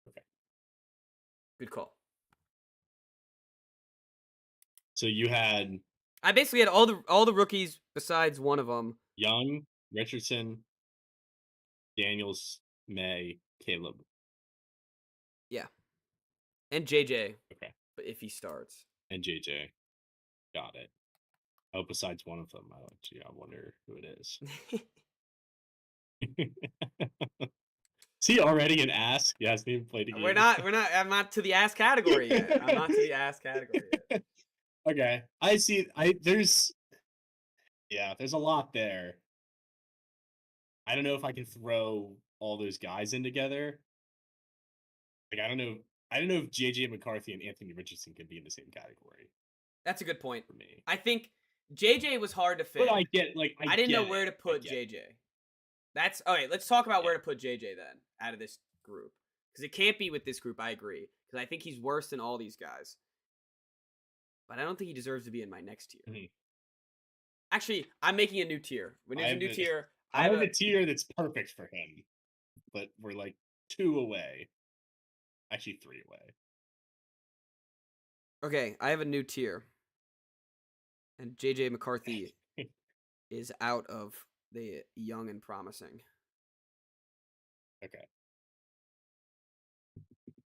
Okay. Good call. So you had I basically had all the rookies besides one of them. Young, Richardson, Daniels, May, Caleb. Yeah. And JJ. Okay. But if he starts. And JJ. Got it. Oh, besides one of them, I wonder who it is. Is he already an ass? He hasn't even played a game. We're not. I'm not to the ass category yet. I'm not to the ass category yet. Okay. I see. There's a lot there. I don't know if I can throw all those guys in together. Like, I don't know if JJ McCarthy and Anthony Richardson could be in the same category. That's a good point. For me. I think JJ was hard to fit. But I get, like, I didn't know where to put JJ. That's okay. Let's talk about where to put JJ then out of this group. Because it can't be with this group, I agree. Because I think he's worse than all these guys. But I don't think he deserves to be in my next tier. Mhm. Actually, I'm making a new tier. When there's a new tier, I have a tier that's perfect for him, but we're like 2 away. Actually, 3 away. Okay, I have a new tier. And JJ McCarthy is out of the young and promising. Okay.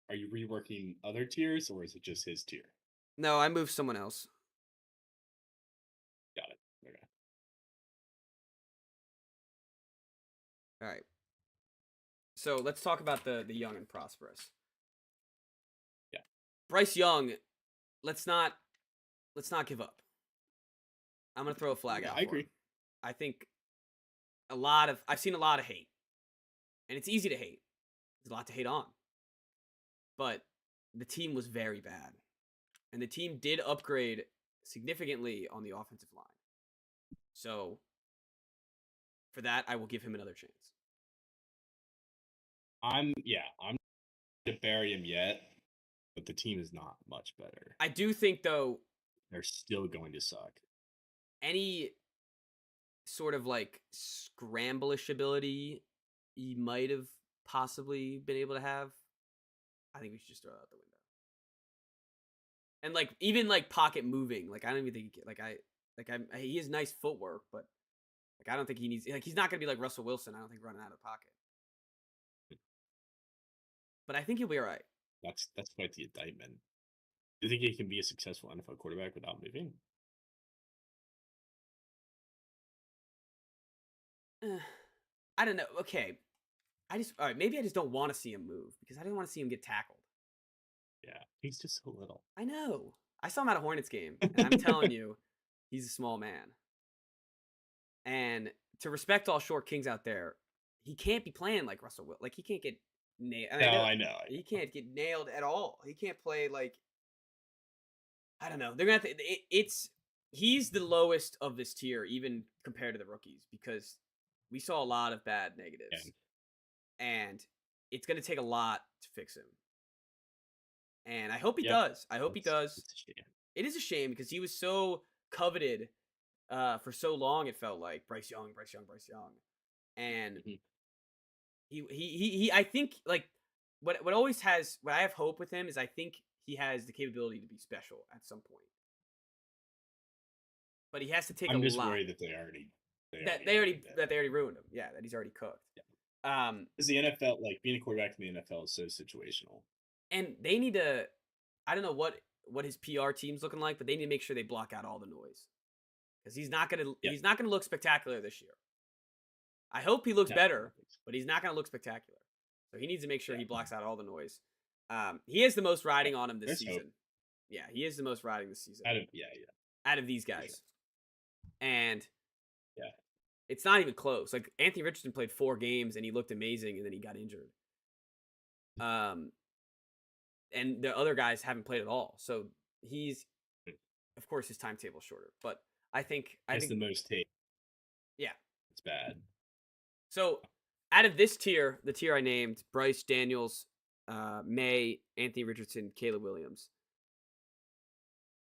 Are you reworking other tiers, or is it just his tier? No, I moved someone else. Got it. Okay. All right. So let's talk about the young and prosperous. Yeah. Bryce Young, let's not give up. I'm gonna throw a flag out. I agree. Him. I think I've seen a lot of hate, and it's easy to hate. There's a lot to hate on, but the team was very bad, and the team did upgrade significantly on the offensive line. So for that, I will give him another chance. I'm not to bury him yet, but the team is not much better. I do think though They're still going to suck. any sort of like scramblish ability you might have possibly been able to have, I think we should just throw it out the window. And like even like pocket moving, like I don't even think he has nice footwork, but like I don't think he needs, like he's not gonna be like Russell Wilson. I don't think running out of the pocket, but I think he'll be all right. That's quite the indictment. Do you think he can be a successful NFL quarterback without moving? I don't know. Okay, all right. Maybe I just don't want to see him move because I didn't want to see him get tackled. Yeah, he's just so little. I know. I saw him at a Hornets game, and I'm telling you, he's a small man. And to respect all short kings out there, he can't be playing like Russell Wilson. Like he can't get nailed. I know. He can't get nailed at all. He can't play like, I don't know. They're gonna have to. He's the lowest of this tier, even compared to the rookies, because we saw a lot of bad negatives, and it's gonna take a lot to fix him. And I hope he does. I hope he does. It is a shame because he was so coveted for so long. It felt like Bryce Young, and he. I think like what I have hope with him is I think he has the capability to be special at some point. But he has to take a lot. I'm just worried that they already ruined him. Yeah, that he's already cooked. Yeah. Because the NFL, like being a quarterback in the NFL, is so situational. And they need to. I don't know what his PR team's looking like, but they need to make sure they block out all the noise because he's not gonna look spectacular this year. I hope he looks better, but he's not gonna look spectacular. So he needs to make sure he blocks out all the noise. He has the most riding on him this season. Hope. Yeah, he is the most riding this season. Out of these guys. Sure. And it's not even close. Like Anthony Richardson played 4 games and he looked amazing, and then he got injured. And the other guys haven't played at all. So he's, of course, his timetable's shorter. But I think the most tape. Yeah, it's bad. So out of this tier, the tier I named, Bryce, Daniels, May, Anthony Richardson, Caleb Williams.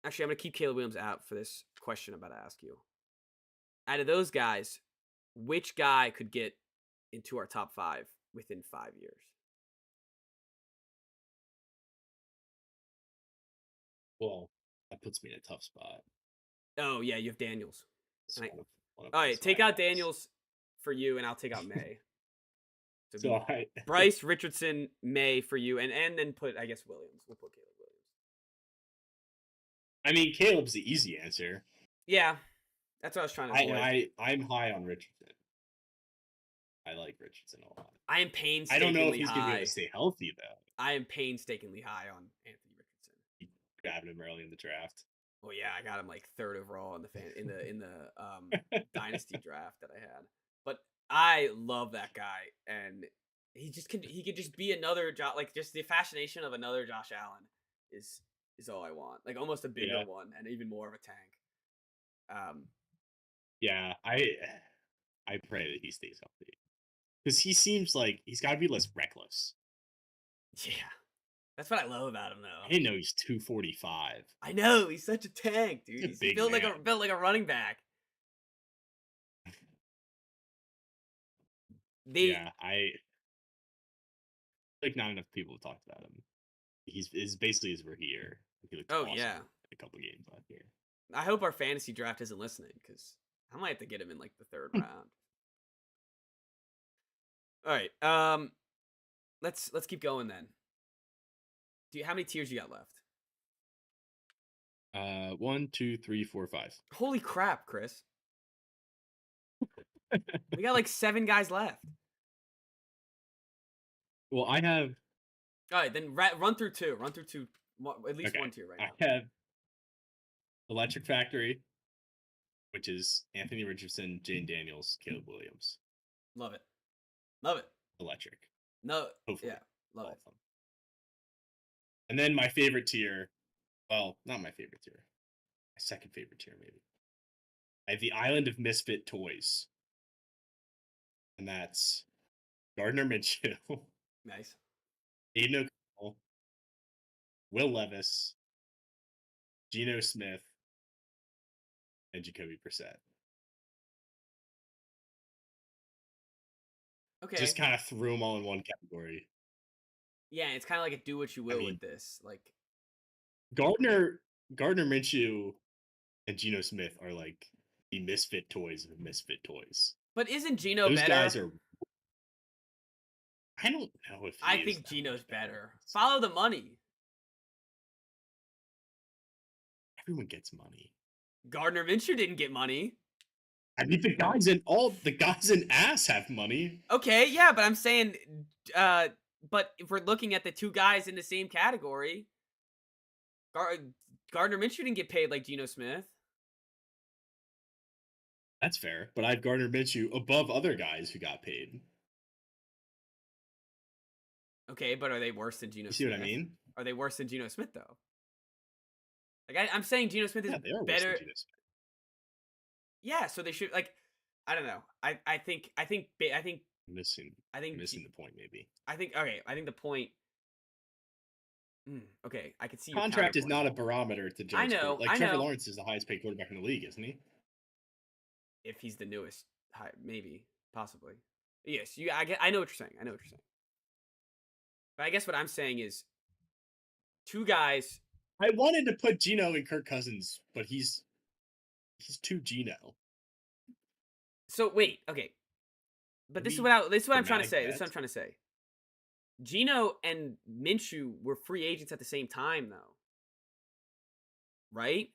Actually, I'm going to keep Caleb Williams out for this question I'm about to ask you. Out of those guys, which guy could get into our top 5 within 5 years? Well, that puts me in a tough spot. Oh, yeah, you have Daniels. All right, take out Daniels for you, and I'll take out May. So Bryce, Richardson, May for you, and then put, I guess, Williams. We'll put Caleb Williams. I mean, Caleb's the easy answer. Yeah, that's what I was trying to avoid. I'm high on Richardson. I like Richardson a lot. I am painstakingly high. I don't know if he's going to be able to stay healthy, though. I am painstakingly high on Anthony Richardson. You grabbed him early in the draft. Well, yeah, I got him like 3rd overall in the dynasty draft that I had. But I love that guy, and he could just be another like just the fascination of another Josh Allen is all I want. Like almost a bigger one and even more of a tank. Yeah, I pray that he stays healthy because he seems like he's got to be less reckless. Yeah. That's what I love about him, though. I didn't know he's 245. I know he's such a tank, dude. He's a He's big built man. built like a running back. They Yeah, I like not enough people have talked about him. He's basically his rookie year. He looked Oh awesome yeah. in a couple games last year. I hope our fantasy draft isn't listening because I might have to get him in like the third round. All right. Let's keep going then. How many tiers you got left? 1, 2, 3, 4, 5. Holy crap, Chris. We got like 7 guys left. Well, I have All right, then run through 2. Run through 2. At least okay. 1 tier right now. I have Electric Factory, which is Anthony Richardson, Jane Daniels, Caleb Williams. Love it. Love it. Electric. No. Hopefully. Yeah. Love all it. of them. And then my favorite tier. Well, not my favorite tier. My second favorite tier, maybe. I have the Island of Misfit Toys. And that's Gardner Minshew, Nice. Aiden O'Connell, Will Levis, Geno Smith, and Jacoby Brissett. Okay. Just kind of threw them all in one category. Yeah, it's kind of like a do what you will mean, with this. Like Gardner Minshew and Geno Smith are like the misfit toys of misfit toys. But isn't Geno Those better? guys are. I don't know if I think Geno's better. Follow the money. Everyone gets money. Gardner Minshew didn't get money. I mean, the guys in ass have money. Okay, yeah, but I'm saying, but if we're looking at the 2 guys in the same category, Gardner Minshew didn't get paid like Geno Smith. That's fair, but I have Gardner Minshew above other guys who got paid. Okay, but are they worse than Geno Smith? You see what I mean? Are they worse than Geno Smith though? Like I'm saying, Geno Smith is they are better. Worse than Geno Smith. Yeah, so they should like. I don't know. I think Missing the point, maybe. I think the point. Okay, I can see your contract is counterpoint. not a barometer to judge. I know. Like Trevor Lawrence is the highest paid quarterback in the league, isn't he? If he's the newest, maybe, possibly. Yes, I know what you're saying. I know what you're saying. But I guess what I'm saying is, 2 guys. I wanted to put Geno and Kirk Cousins, but he's too Geno. So wait, okay. But this is what I'm trying to say. This is what I'm trying to say. Geno and Minshew were free agents at the same time, though. Right?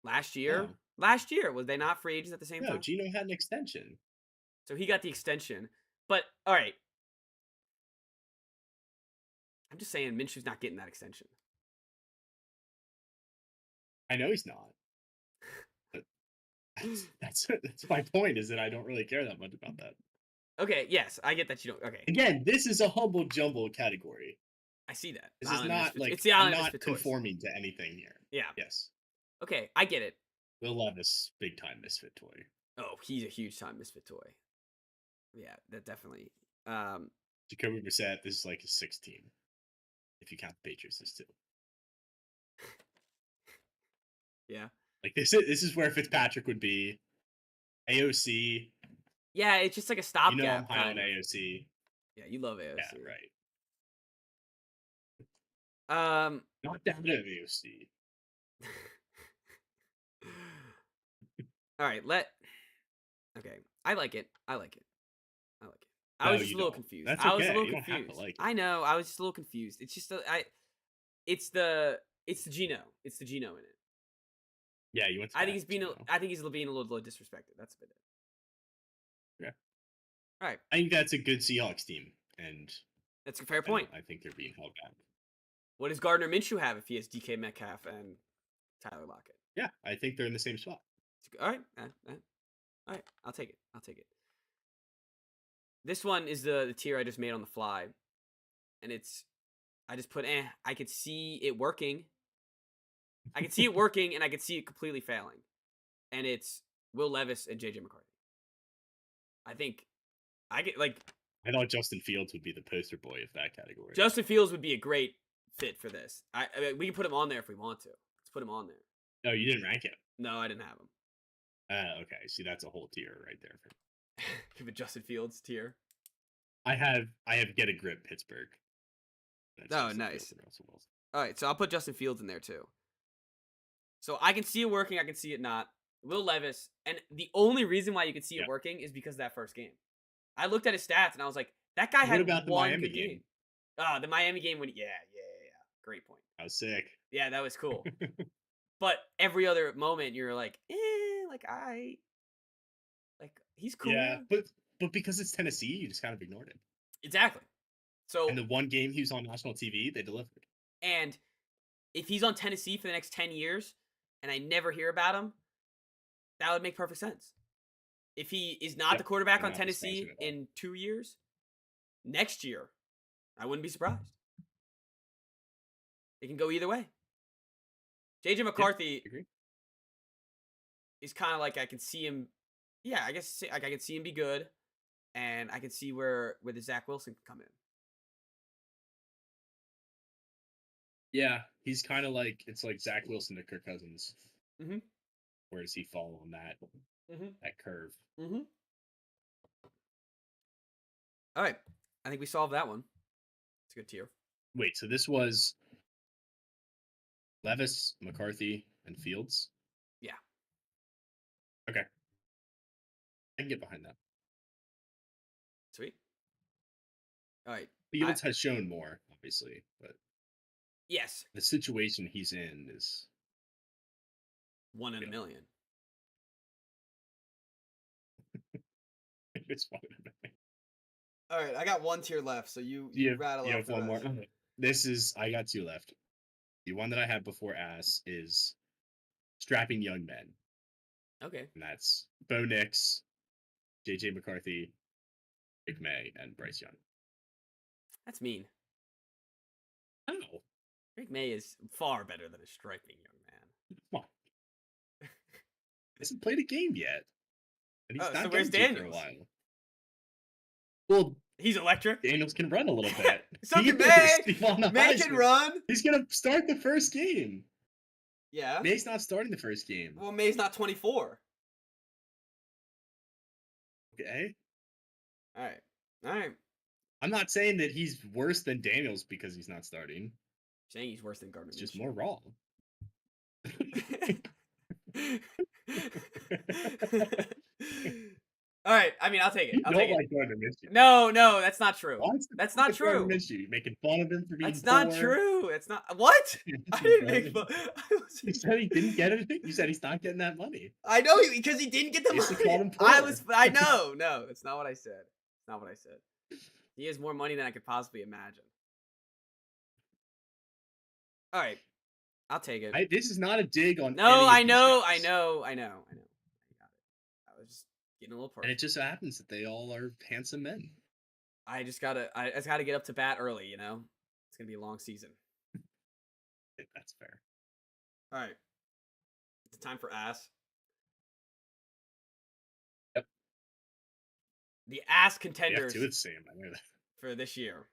Last year? No. Last year, was they not free agents at the same time? No, Geno had an extension. So he got the extension. But, all right. I'm just saying Minshew's not getting that extension. I know he's not. But that's my point, is that I don't really care that much about that. Okay, yes, I get that you don't. Okay. Again, this is a humble jumble category. I see that. This is not like it's the Island I'm not Misfit Toys. conforming to anything here. Yeah. Yes. Okay, I get it. Will Levis, big time misfit toy. Oh, he's a huge time misfit toy. Yeah, that definitely. Jacoby Brissett, this is like his 6th team, if you count the Patriots as 2. Yeah. Like this is where Fitzpatrick would be. AOC. Yeah, it's just like a stopgap. You know I'm high on AOC. Yeah, you love AOC. Yeah, right. Not down to AOC. All right, okay. I like it. I was just a little confused. That's I was okay. a little You don't have confused. to like it. I know. I was just a little confused. It's just it's the Geno. It's the Geno in it. Yeah, you went. I think he's being a little disrespected. That's a bit. Yeah. All right. I think that's a good Seahawks team, and that's a fair point. I think they're being held back. What does Gardner Minshew have if he has DK Metcalf and Tyler Lockett? Yeah, I think they're in the same spot. All right. All right. I'll take it. This one is the tier I just made on the fly, and I just put I could see it working. I could see it working, and I could see it completely failing. And it's Will Levis and JJ McCarthy. I think I thought Justin Fields would be the poster boy of that category. Justin Fields would be a great fit for this. I mean, we can put him on there if we want to. Let's put him on there. No, you didn't rank him. No, I didn't have him. Okay. See, that's a whole tier right there. Give a Justin Fields tier. I have get a grip Pittsburgh. That's Oh, Justin nice. Fields and Russell Wilson. All right, so I'll put Justin Fields in there too. So I can see it working. I can see it not. Will Levis, and the only reason why you can see it Yeah. working is because of that first game. I looked at his stats and I was like, that guy What had about the one Miami good game? game. The Miami game when yeah. Great point. I was sick. Yeah, that was cool. But every other moment you're like, he's cool. Yeah, but because it's Tennessee, you just kind of ignored it. Exactly. So And the one game he was on national TV, they delivered. and if he's on Tennessee for the next 10 years and I never hear about him, that would make perfect sense. If he is not the quarterback I'm on not Tennessee surprised at all. in 2 years, next year, I wouldn't be surprised. It can go either way. JJ McCarthy Agree. is kind of like I can see him. Yeah, I guess like I can see him be good, and I can see where the Zach Wilson can come in. Yeah, he's kind of like it's like Zach Wilson to Kirk Cousins. Mhm. Where does he fall on that that curve? All right, I think we solved that one. It's a good tier. Wait, so this was Levis, McCarthy, and Fields? Yeah. Okay. I can get behind that. Sweet. All right. Fields has shown more, obviously, but Yes. the situation he's in is 1 in a million. it's fine. All right, I got one tier left, so you rattle you off have the one more. rest. This is I got 2 left. The one that I have before ass is strapping young men, Okay. and that's Bo Nix, JJ McCarthy, Drake May, and Bryce Young. That's mean. How? Drake May is far better than a striking young man. Come on. Hasn't played a game yet. And he's Oh, not so where's going to for a Daniels? while. Well, He's electric. Daniels can run a little bit. So He can is. May. He won the May can Heisman. run. He's gonna start the first game. Yeah. May's not starting the first game. Well, May's not 24. Okay. All right. I'm not saying that he's worse than Daniels because he's not starting. Saying he's worse than Gardner. It's just more raw. All right. I mean, I'll take it. You I'll don't take it. like Gardner Minshew. No, that's not true. Why? That's not Gardner true. Minshew. You're making fun of him for being That's not poor. true. It's not. What? I didn't make fun. You said he didn't get anything. You said he's not getting that money. I know because he didn't get the You just called money. him poor. I know. No, that's not what I said. It's not what I said. He has more money than I could possibly imagine. All right, I'll take it. This is not a dig on. No, any of I these know. guys. I got it. I was just getting a little And personal. it just so happens that they all are handsome men. I just gotta get up to bat early. You know, it's gonna be a long season. That's fair. All right, it's time for ass. Yep. The ass You have contenders 2 of the same. I know that. for this year.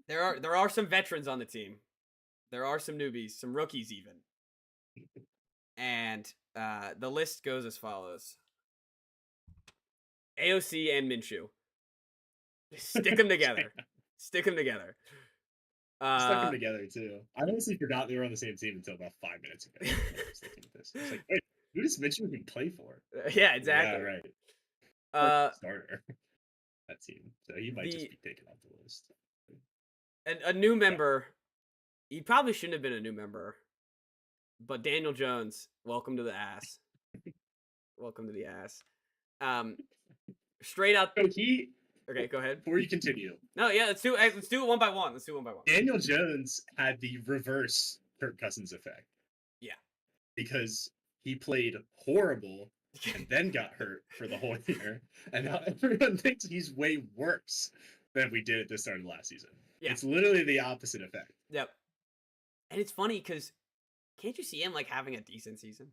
There are some veterans on the team. There are some newbies, some rookies even. And the list goes as follows. AOC and Minshew. Stick them together. Stick them together. Stuck them together too. I honestly forgot they were on the same team until about 5 minutes ago. I was looking at this. I was like, wait, who does Minshew even play for? Yeah, exactly. Yeah, right. Starter. That team. So he might just be taken off the list. And a new member. He probably shouldn't have been a new member. But Daniel Jones, welcome to the ass. Welcome to the ass. Straight out. So he. Okay, go ahead. Before you continue. No, yeah, let's do it one by one. Daniel Jones had the reverse Kirk Cousins effect. Yeah. Because he played horrible and then got hurt for the whole year. And now everyone thinks he's way worse than we did at the start of last season. Yeah. It's literally the opposite effect. Yep. And it's funny because can't you see him like having a decent season?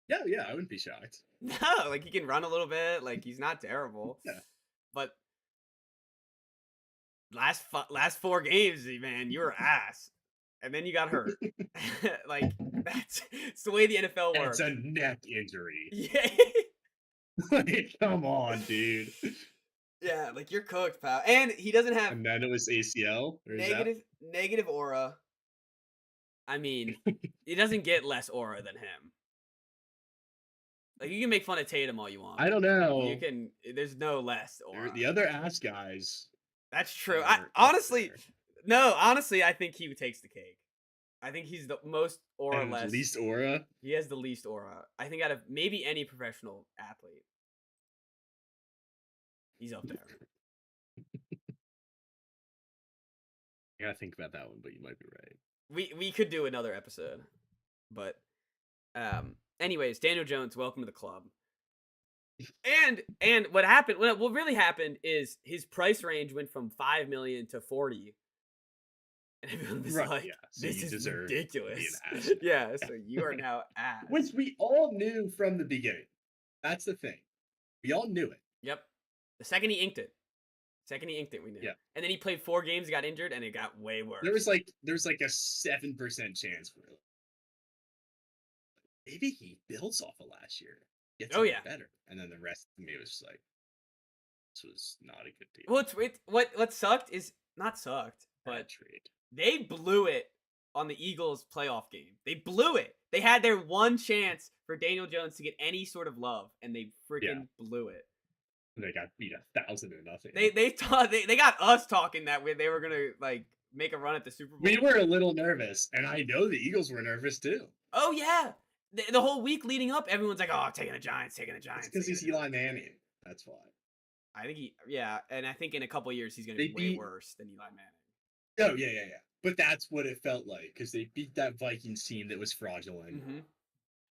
Yeah, I wouldn't be shocked. No, like he can run a little bit. Like he's not terrible, Yeah. but last 4 games, man, you were ass, and then you got hurt. Like it's the way the NFL It's works. a neck injury. Yeah, Like, come on, dude. yeah, like you're cooked, pal. And he doesn't have And then it was ACL. Or is that? negative aura. I mean, he doesn't get less aura than him. Like you can make fun of Tatum all you want. I don't know. You can. There's no less aura. The other ass guys. That's true. are up Honestly, there. no. Honestly, I think he takes the cake. I think he's the most aura And less. least aura. He has the least aura. I think out of maybe any professional athlete, he's up there. I gotta think about that one, but you might be right. We could do another episode, but anyways, Daniel Jones, welcome to the club. And what happened? What really happened is his price range went from 5 million to 40, and everyone was Right, like, yeah. So "This you is deserve to be an ridiculous." ass. Yeah, so you are now ass. Which we all knew from the beginning. That's the thing. We all knew it. Yep. The second he inked it. We knew. Yeah. And then he played 4 games, got injured, and it got way worse. There was like a 7% chance for it. Maybe he builds off of last year. Gets Oh, even yeah. better. And then the rest of me was just like, this was not a good deal. Well, what sucked is not sucked, Bad but trade. they blew it on the Eagles playoff game. They blew it. They had their one chance for Daniel Jones to get any sort of love, and they freaking blew it. They got beat 1,000-0. They got us talking that way they were gonna like make a run at the Super Bowl. We were a little nervous, and I know the Eagles were nervous too. Oh yeah, the whole week leading up, everyone's like, "Oh, taking the Giants." Because he's Eli Manning. That's why. I think and I think in a couple of years he's gonna be way worse than Eli Manning. Oh yeah. But that's what it felt like because they beat that Vikings team that was fraudulent. Mm-hmm.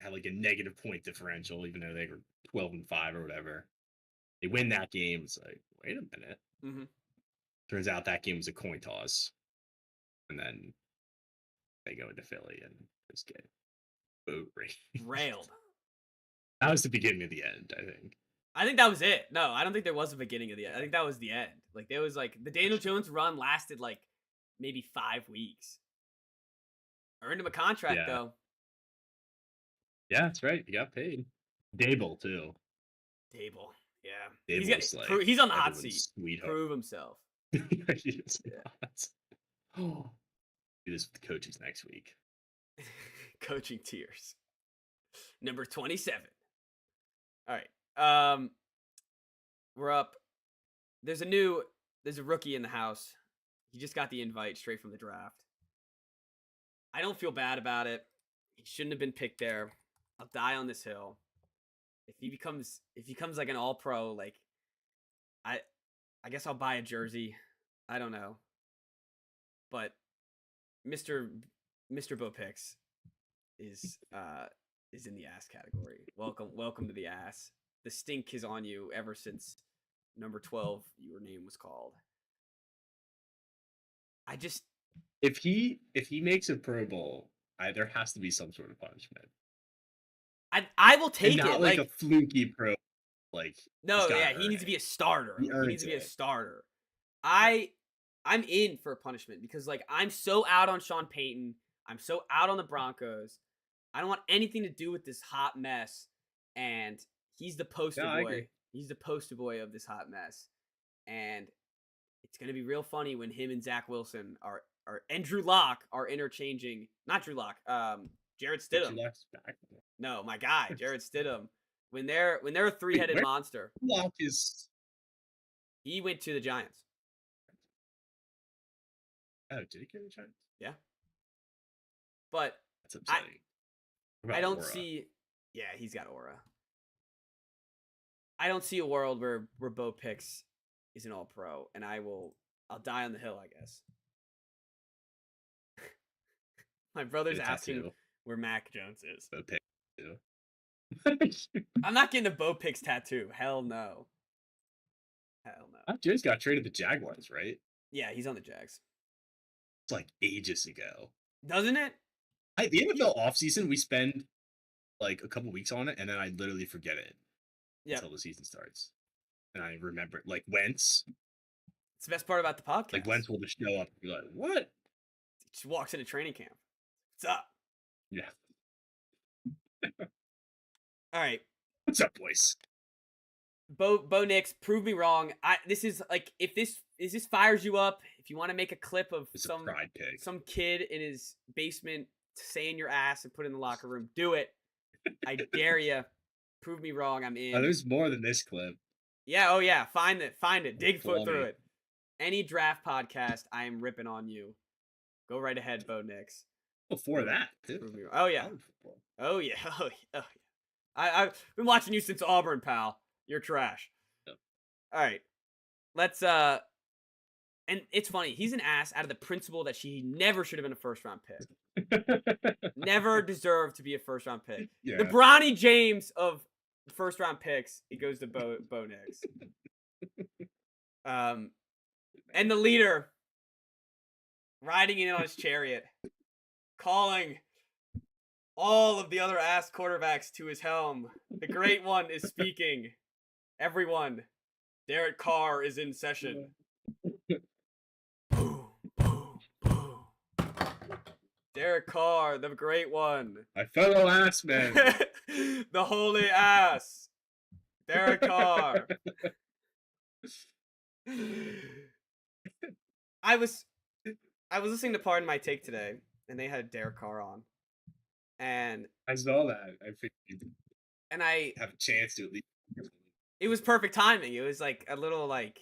Had like a negative point differential, even though they were 12-5 or whatever. They win that game. It's like, wait a minute. Mm-hmm. Turns out that game was a coin toss, and then they go into Philly and just get boat railed. That was the beginning of the end, I think. I think that was it. No, I don't think there was a beginning of the end. I think that was the end. Like there was like the Daniel Jones run lasted like maybe 5 weeks. Earned him a contract though. Yeah, that's right. He got paid. Dable too. Dable. Yeah. He's on the hot seat. Sweetheart. Prove himself. He is not. Oh, do this with the coaches next week. Coaching tiers. Number 27. All right. We're up. There's a rookie in the house. He just got the invite straight from the draft. I don't feel bad about it. He shouldn't have been picked there. I'll die on this hill. If he becomes like an all-pro, like I guess I'll buy a jersey. I don't know. But Mr. Bo Picks is in the ass category. Welcome to the ass. The stink is on you ever since number 12 your name was called. If he makes a Pro Bowl, there has to be some sort of punishment. I will take and not it like a fluky pro. Like no, yeah, he needs to be a starter. He needs to be a starter. I'm in for a punishment because like I'm so out on Sean Payton. I'm so out on the Broncos. I don't want anything to do with this hot mess. And he's the poster boy. He's the poster boy of this hot mess. And it's gonna be real funny when him and Zach Wilson and Drew Lock are interchanging. Not Drew Lock. Jared Stidham. No, my guy, Jared Stidham. When they're a three-headed monster. Lock is. He went to the Giants. Oh, did he go to the Giants? Yeah. But that's upsetting. I don't see. Yeah, he's got aura. I don't see a world where Bo Picks is an all-pro, and I'll die on the hill, I guess. My brother's asking where Mac Jones is. Bo Picks. I'm not getting a Bo Picks tattoo. Hell no. Mac Jones got traded to the Jaguars, right? Yeah, he's on the Jags. It's like ages ago. Doesn't it? The NFL offseason, we spend like a couple weeks on it, and then I literally forget it Yeah, until the season starts. And I remember like Wentz. it's the best part about the podcast. Like Wentz will just show up and be like, "What?" He just walks into training camp. What's up? Yeah. All right. What's up, boys? Bo Nix, prove me wrong. This is like if this fires you up, if you want to make a clip of It's a pride pig. some kid in his basement saying your ass and put it in the locker room, do it. I dare you. Prove me wrong. I'm in. Oh, there's more than this clip. Yeah. Oh yeah. Find it. Dig foot Funny. through it. Any draft podcast, I am ripping on you. Go right ahead, Bo Nix. Before that, too. Prove me wrong. Oh yeah. College football. Oh yeah. Oh yeah. I've been watching you since Auburn, pal. You're trash. Yep. All right. Let's and it's funny, he's an ass out of the principle that she never should have been a first round pick. Never deserved to be a first round pick. Yeah. The Bronny James of first round picks, it goes to Bo Nix. And the leader riding in on his chariot, calling all of the other ass quarterbacks to his helm. The great one is speaking. Everyone, Derek Carr is in session. Boo, boo, boo. Derek Carr, the great one. My fellow ass man. The holy ass. Derek Carr. I was listening to Pardon My Take today, and they had Derek Carr on. And I saw that. I figured I have a chance to at least. it was perfect timing. It was like a little like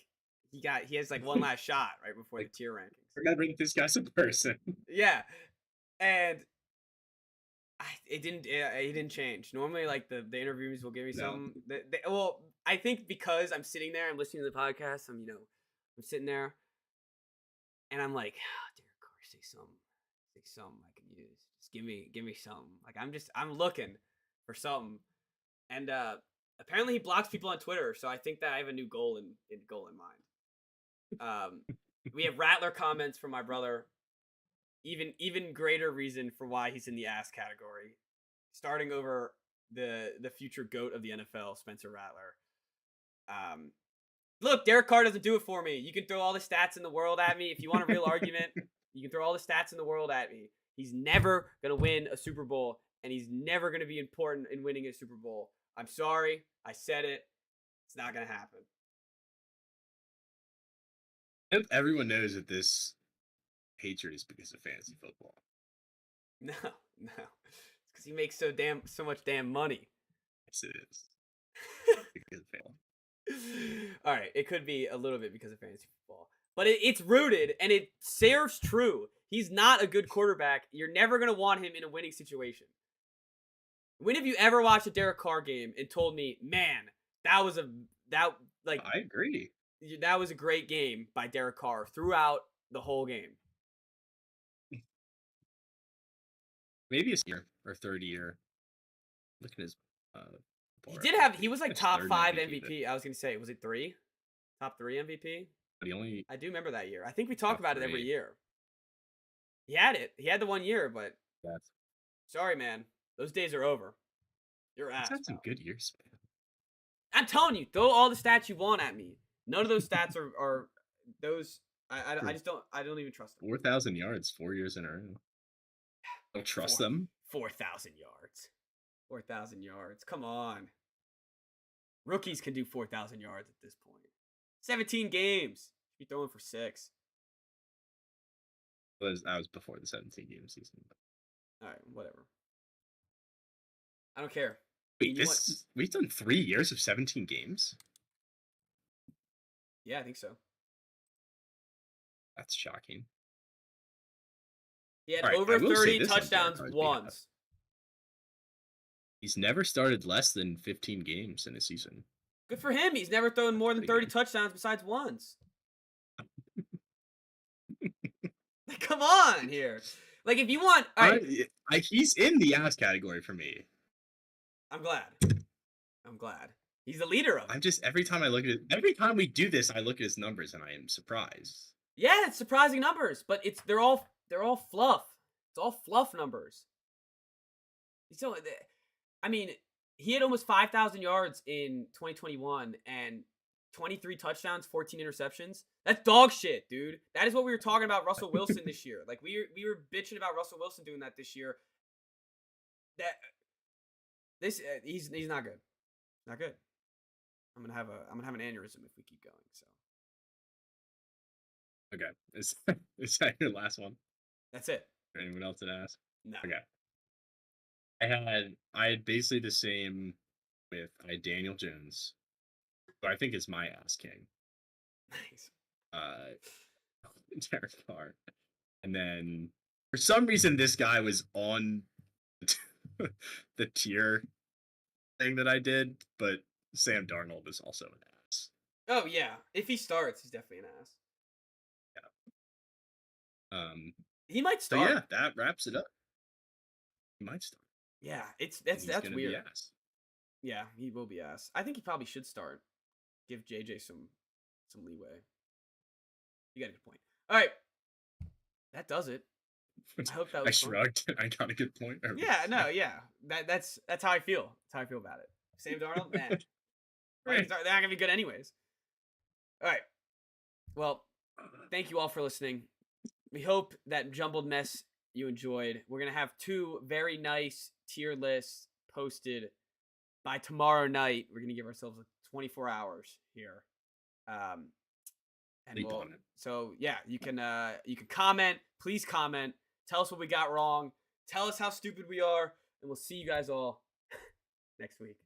he has like one last shot right before the tier rankings. Remembering this guy's a person. Yeah, and he didn't change. Normally, like the interviews will give me some. Well, I think because I'm sitting there, I'm listening to the podcast. I'm sitting there, and I'm like, oh, Derek Carr, say something I can use. Just give me something. Like I'm looking for something, and apparently he blocks people on Twitter. So I think that I have a new goal in mind. We have Rattler comments from my brother. Even greater reason for why he's in the ass category, starting over the future GOAT of the NFL, Spencer Rattler. Look, Derek Carr doesn't do it for me. You can throw all the stats in the world at me if you want a real argument. You can throw all the stats in the world at me. He's never gonna win a Super Bowl, and he's never gonna be important in winning a Super Bowl. I'm sorry, I said it. It's not gonna happen. Everyone knows that this hatred is because of fantasy football. No, it's because he makes so much damn money. Yes, it is. Because of football. All right, it could be a little bit because of fantasy football, but it's rooted and it serves true. He's not a good quarterback. You're never gonna want him in a winning situation. When have you ever watched a Derek Carr game and told me, man, I agree. That was a great game by Derek Carr throughout the whole game. Maybe a year or third year. Look at his. He was like top 5 MVP. I was gonna say, was it 3? Top 3 MVP? But I do remember that year. I think we talk about it every year. He had it. He had the 1 year, but sorry, man. Those days are over. You're ass. He's had some good years, man. I'm telling you, throw all the stats you want at me. None of those stats are those. I just don't. I don't even trust them. 4,000 yards, 4 years in a row. Don't trust them. 4,000 yards. 4,000 yards. Come on. Rookies can do 4,000 yards at this point. 17 games. You're throwing for 6. That was before the 17-game season. All right, whatever. I don't care. Wait, we've done 3 years of 17 games? Yeah, I think so. That's shocking. He had over 30 touchdowns once. He's never started less than 15 games in a season. Good for him. He's never thrown more than 30 touchdowns besides once. Come on here. Like, if you want... All right. He's in the ass category for me. I'm glad. He's the leader of it. I'm just, every time we do this, I look at his numbers and I am surprised. Yeah, it's surprising numbers, but they're all fluff. It's all fluff numbers. So, I mean, he had almost 5,000 yards in 2021 and 23 touchdowns, 14 interceptions. That's dog shit, dude. That is what we were talking about Russell Wilson this year. Like we were bitching about Russell Wilson doing that this year. That he's not good. Not good. I'm gonna have an aneurysm if we keep going. So Okay. Is that your last one? that's it. Anyone else that asked? No. Okay. I had basically the same with Daniel Jones, who I think is my ass king. Nice. Derek Carr. And then for some reason this guy was on the tier thing that I did, but Sam Darnold is also an ass. Oh yeah, if he starts, he's definitely an ass. Yeah. He might So start. yeah, that wraps it up. He might start. Yeah, He's that's gonna weird. be ass. Yeah, he will be ass. I think he probably should start. Give JJ some leeway. You got a good point. All right, that does it. I hope that I was fun. shrugged. I got a good point. Yeah, no, yeah. That's how I feel. That's how I feel about it. Sam Darnold, nah. Right. They're not gonna be good anyways. All right. Well, thank you all for listening. We hope that jumbled mess you enjoyed. We're gonna have 2 very nice tier lists posted by tomorrow night. We're gonna give ourselves 24 hours here. And Sleep on it. so yeah, you can comment. Please comment. Tell us what we got wrong. Tell us how stupid we are, and we'll see you guys all next week.